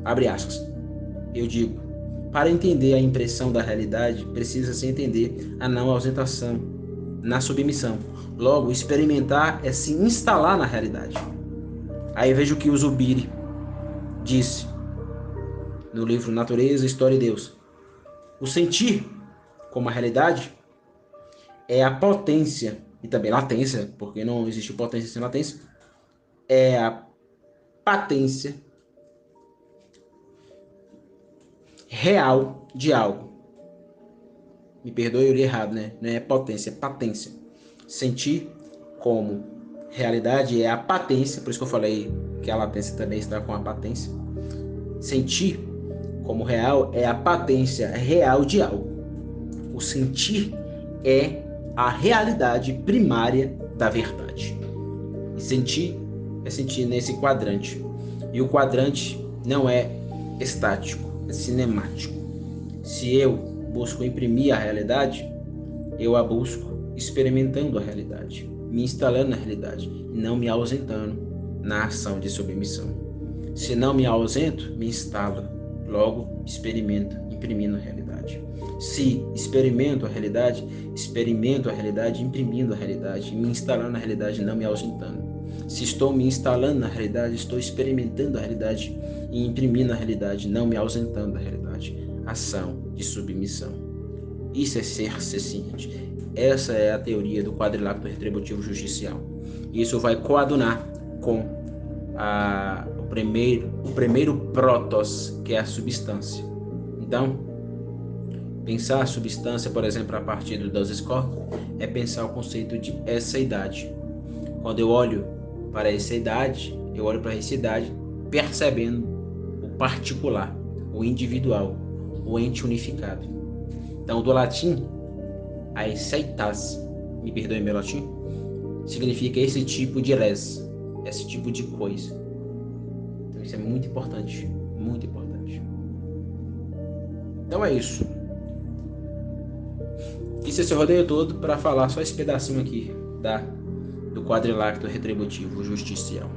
Speaker 1: Abre aspas. Eu digo, para entender a impressão da realidade, precisa-se entender a não ausentação na submissão. Logo, experimentar é se instalar na realidade. Aí veja o que o Zubiri disse no livro Natureza, História e Deus. O sentir como a realidade é a potência, e também latência, porque não existe potência sem latência, é a patência real de algo. Me perdoe, eu li errado, né? Não é potência, é patência. Sentir como realidade é a patência, por isso que eu falei que a latência também está com a patência. Sentir como real é a patência real de algo. O sentir é a realidade primária da verdade. E sentir é sentir nesse quadrante. E o quadrante não é estático, é cinemático. Se eu busco imprimir a realidade, eu a busco experimentando a realidade, me instalando na realidade e não me ausentando na ação de submissão. Se não me ausento, me instalo, logo experimento, imprimindo a realidade. Se experimento a realidade imprimindo a realidade, me instalando na realidade, não me ausentando. Se estou me instalando na realidade, estou experimentando a realidade e imprimindo a realidade, não me ausentando da realidade. Ação de submissão. Isso é ser ciente. Essa é a teoria do quadrilátero retributivo justicial. Isso vai coadunar com o primeiro prótos, que é a substância. Então, pensar a substância, por exemplo, a partir do Duns Scotus, é pensar o conceito de essa idade. Quando eu olho para essa idade, eu olho para essa idade percebendo o particular, o individual, o ente unificado. Então, do latim, aeseitas, me perdoe meu latim, significa esse tipo de res, esse tipo de coisa. Então, isso é muito importante, muito importante. Então é isso. Fiz esse rodeio todo para falar só esse pedacinho aqui do quadrilátero retributivo justicial.